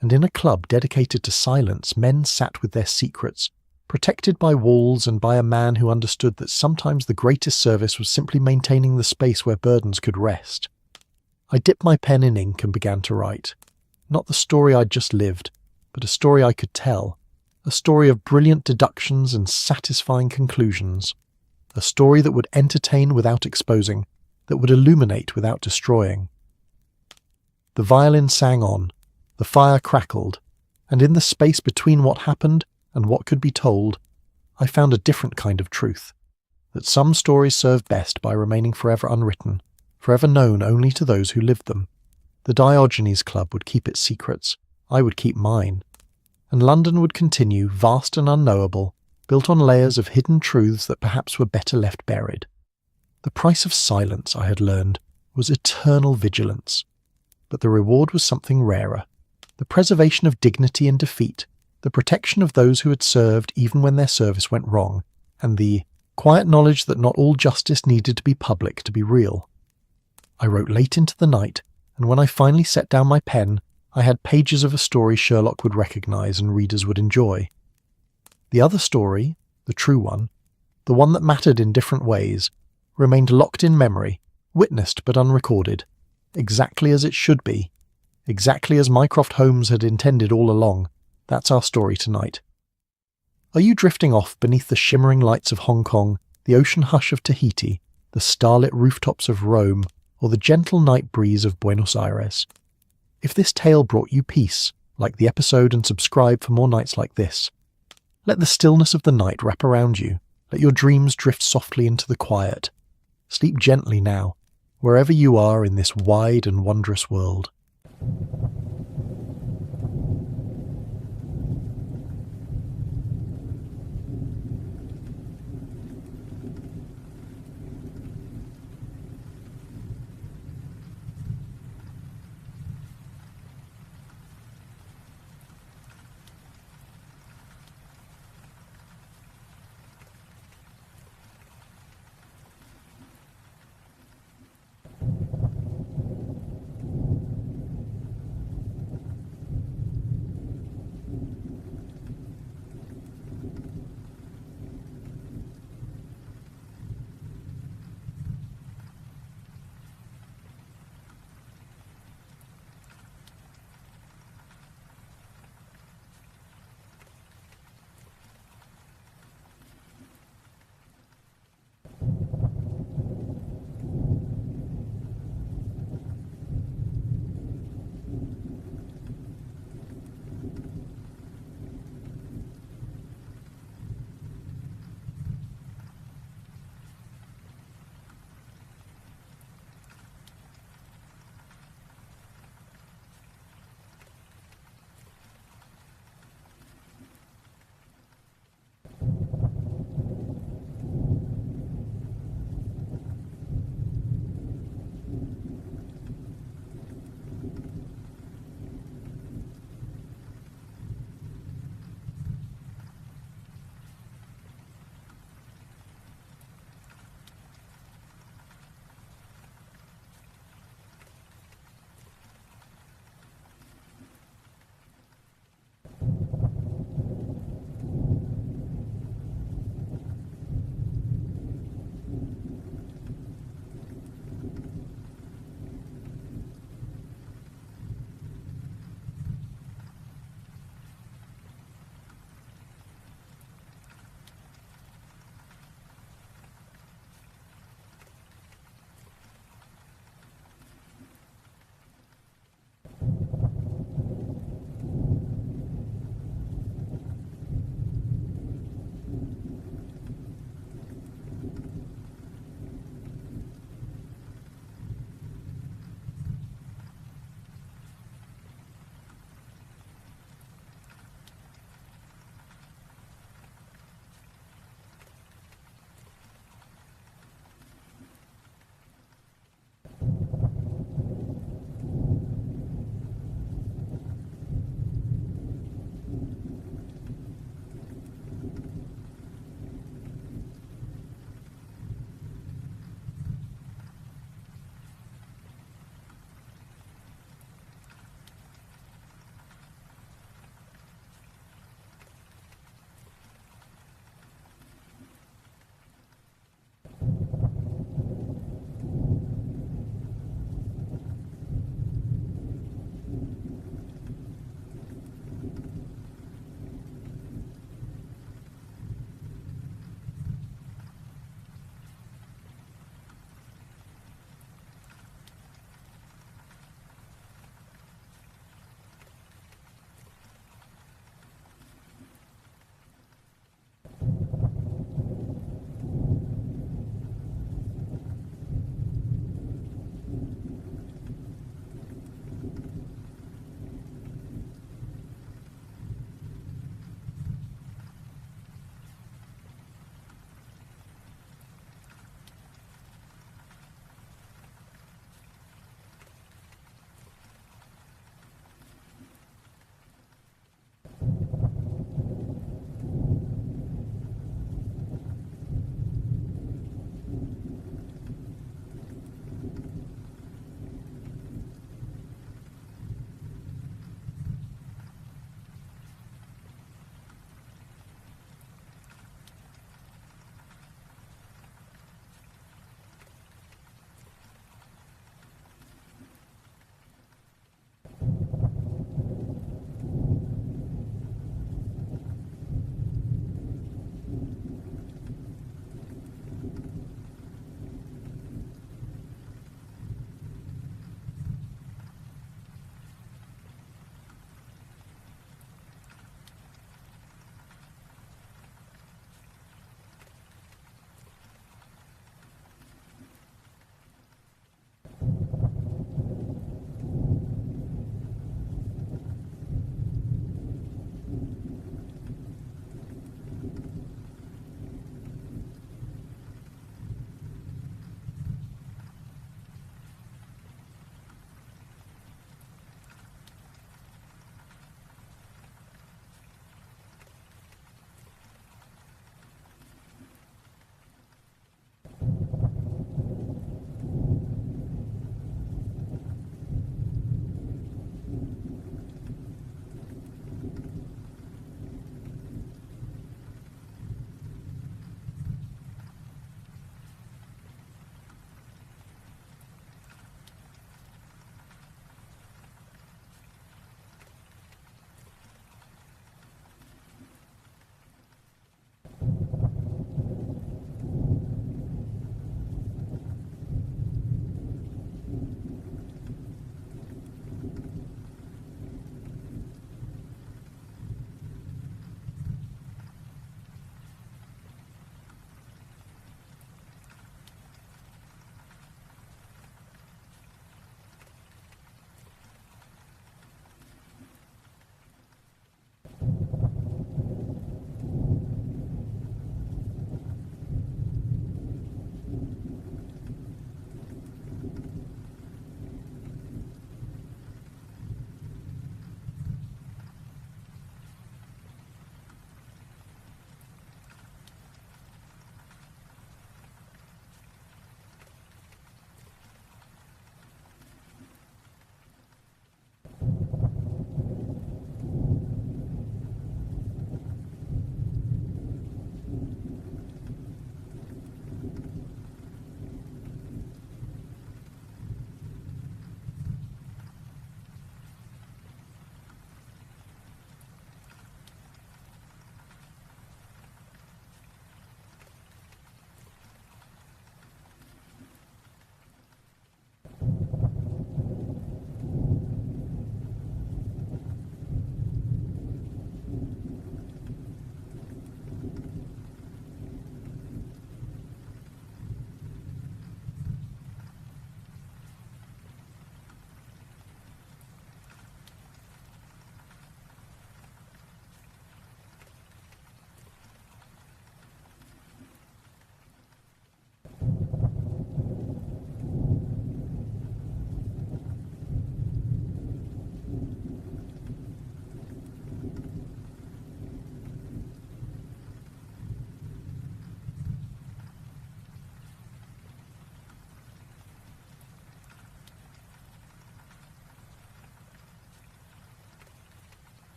And in a club dedicated to silence, men sat with their secrets, protected by walls and by a man who understood that sometimes the greatest service was simply maintaining the space where burdens could rest. I dipped my pen in ink and began to write. Not the story I'd just lived, but a story I could tell. A story of brilliant deductions and satisfying conclusions. A story that would entertain without exposing, that would illuminate without destroying. The violin sang on, the fire crackled, and in the space between what happened and what could be told, I found a different kind of truth, that some stories serve best by remaining forever unwritten, forever known only to those who lived them. The Diogenes Club would keep its secrets, I would keep mine, and London would continue, vast and unknowable, built on layers of hidden truths that perhaps were better left buried. The price of silence, I had learned, was eternal vigilance, but the reward was something rarer, the preservation of dignity in defeat, the protection of those who had served even when their service went wrong, and the quiet knowledge that not all justice needed to be public to be real. I wrote late into the night, and when I finally set down my pen, I had pages of a story Sherlock would recognize and readers would enjoy. The other story, the true one, the one that mattered in different ways, remained locked in memory, witnessed but unrecorded, exactly as it should be, exactly as Mycroft Holmes had intended all along. That's our story tonight. Are you drifting off beneath the shimmering lights of Hong Kong, the ocean hush of Tahiti, the starlit rooftops of Rome, or the gentle night breeze of Buenos Aires? If this tale brought you peace, like the episode and subscribe for more nights like this. Let the stillness of the night wrap around you. Let your dreams drift softly into the quiet. Sleep gently now, wherever you are in this wide and wondrous world.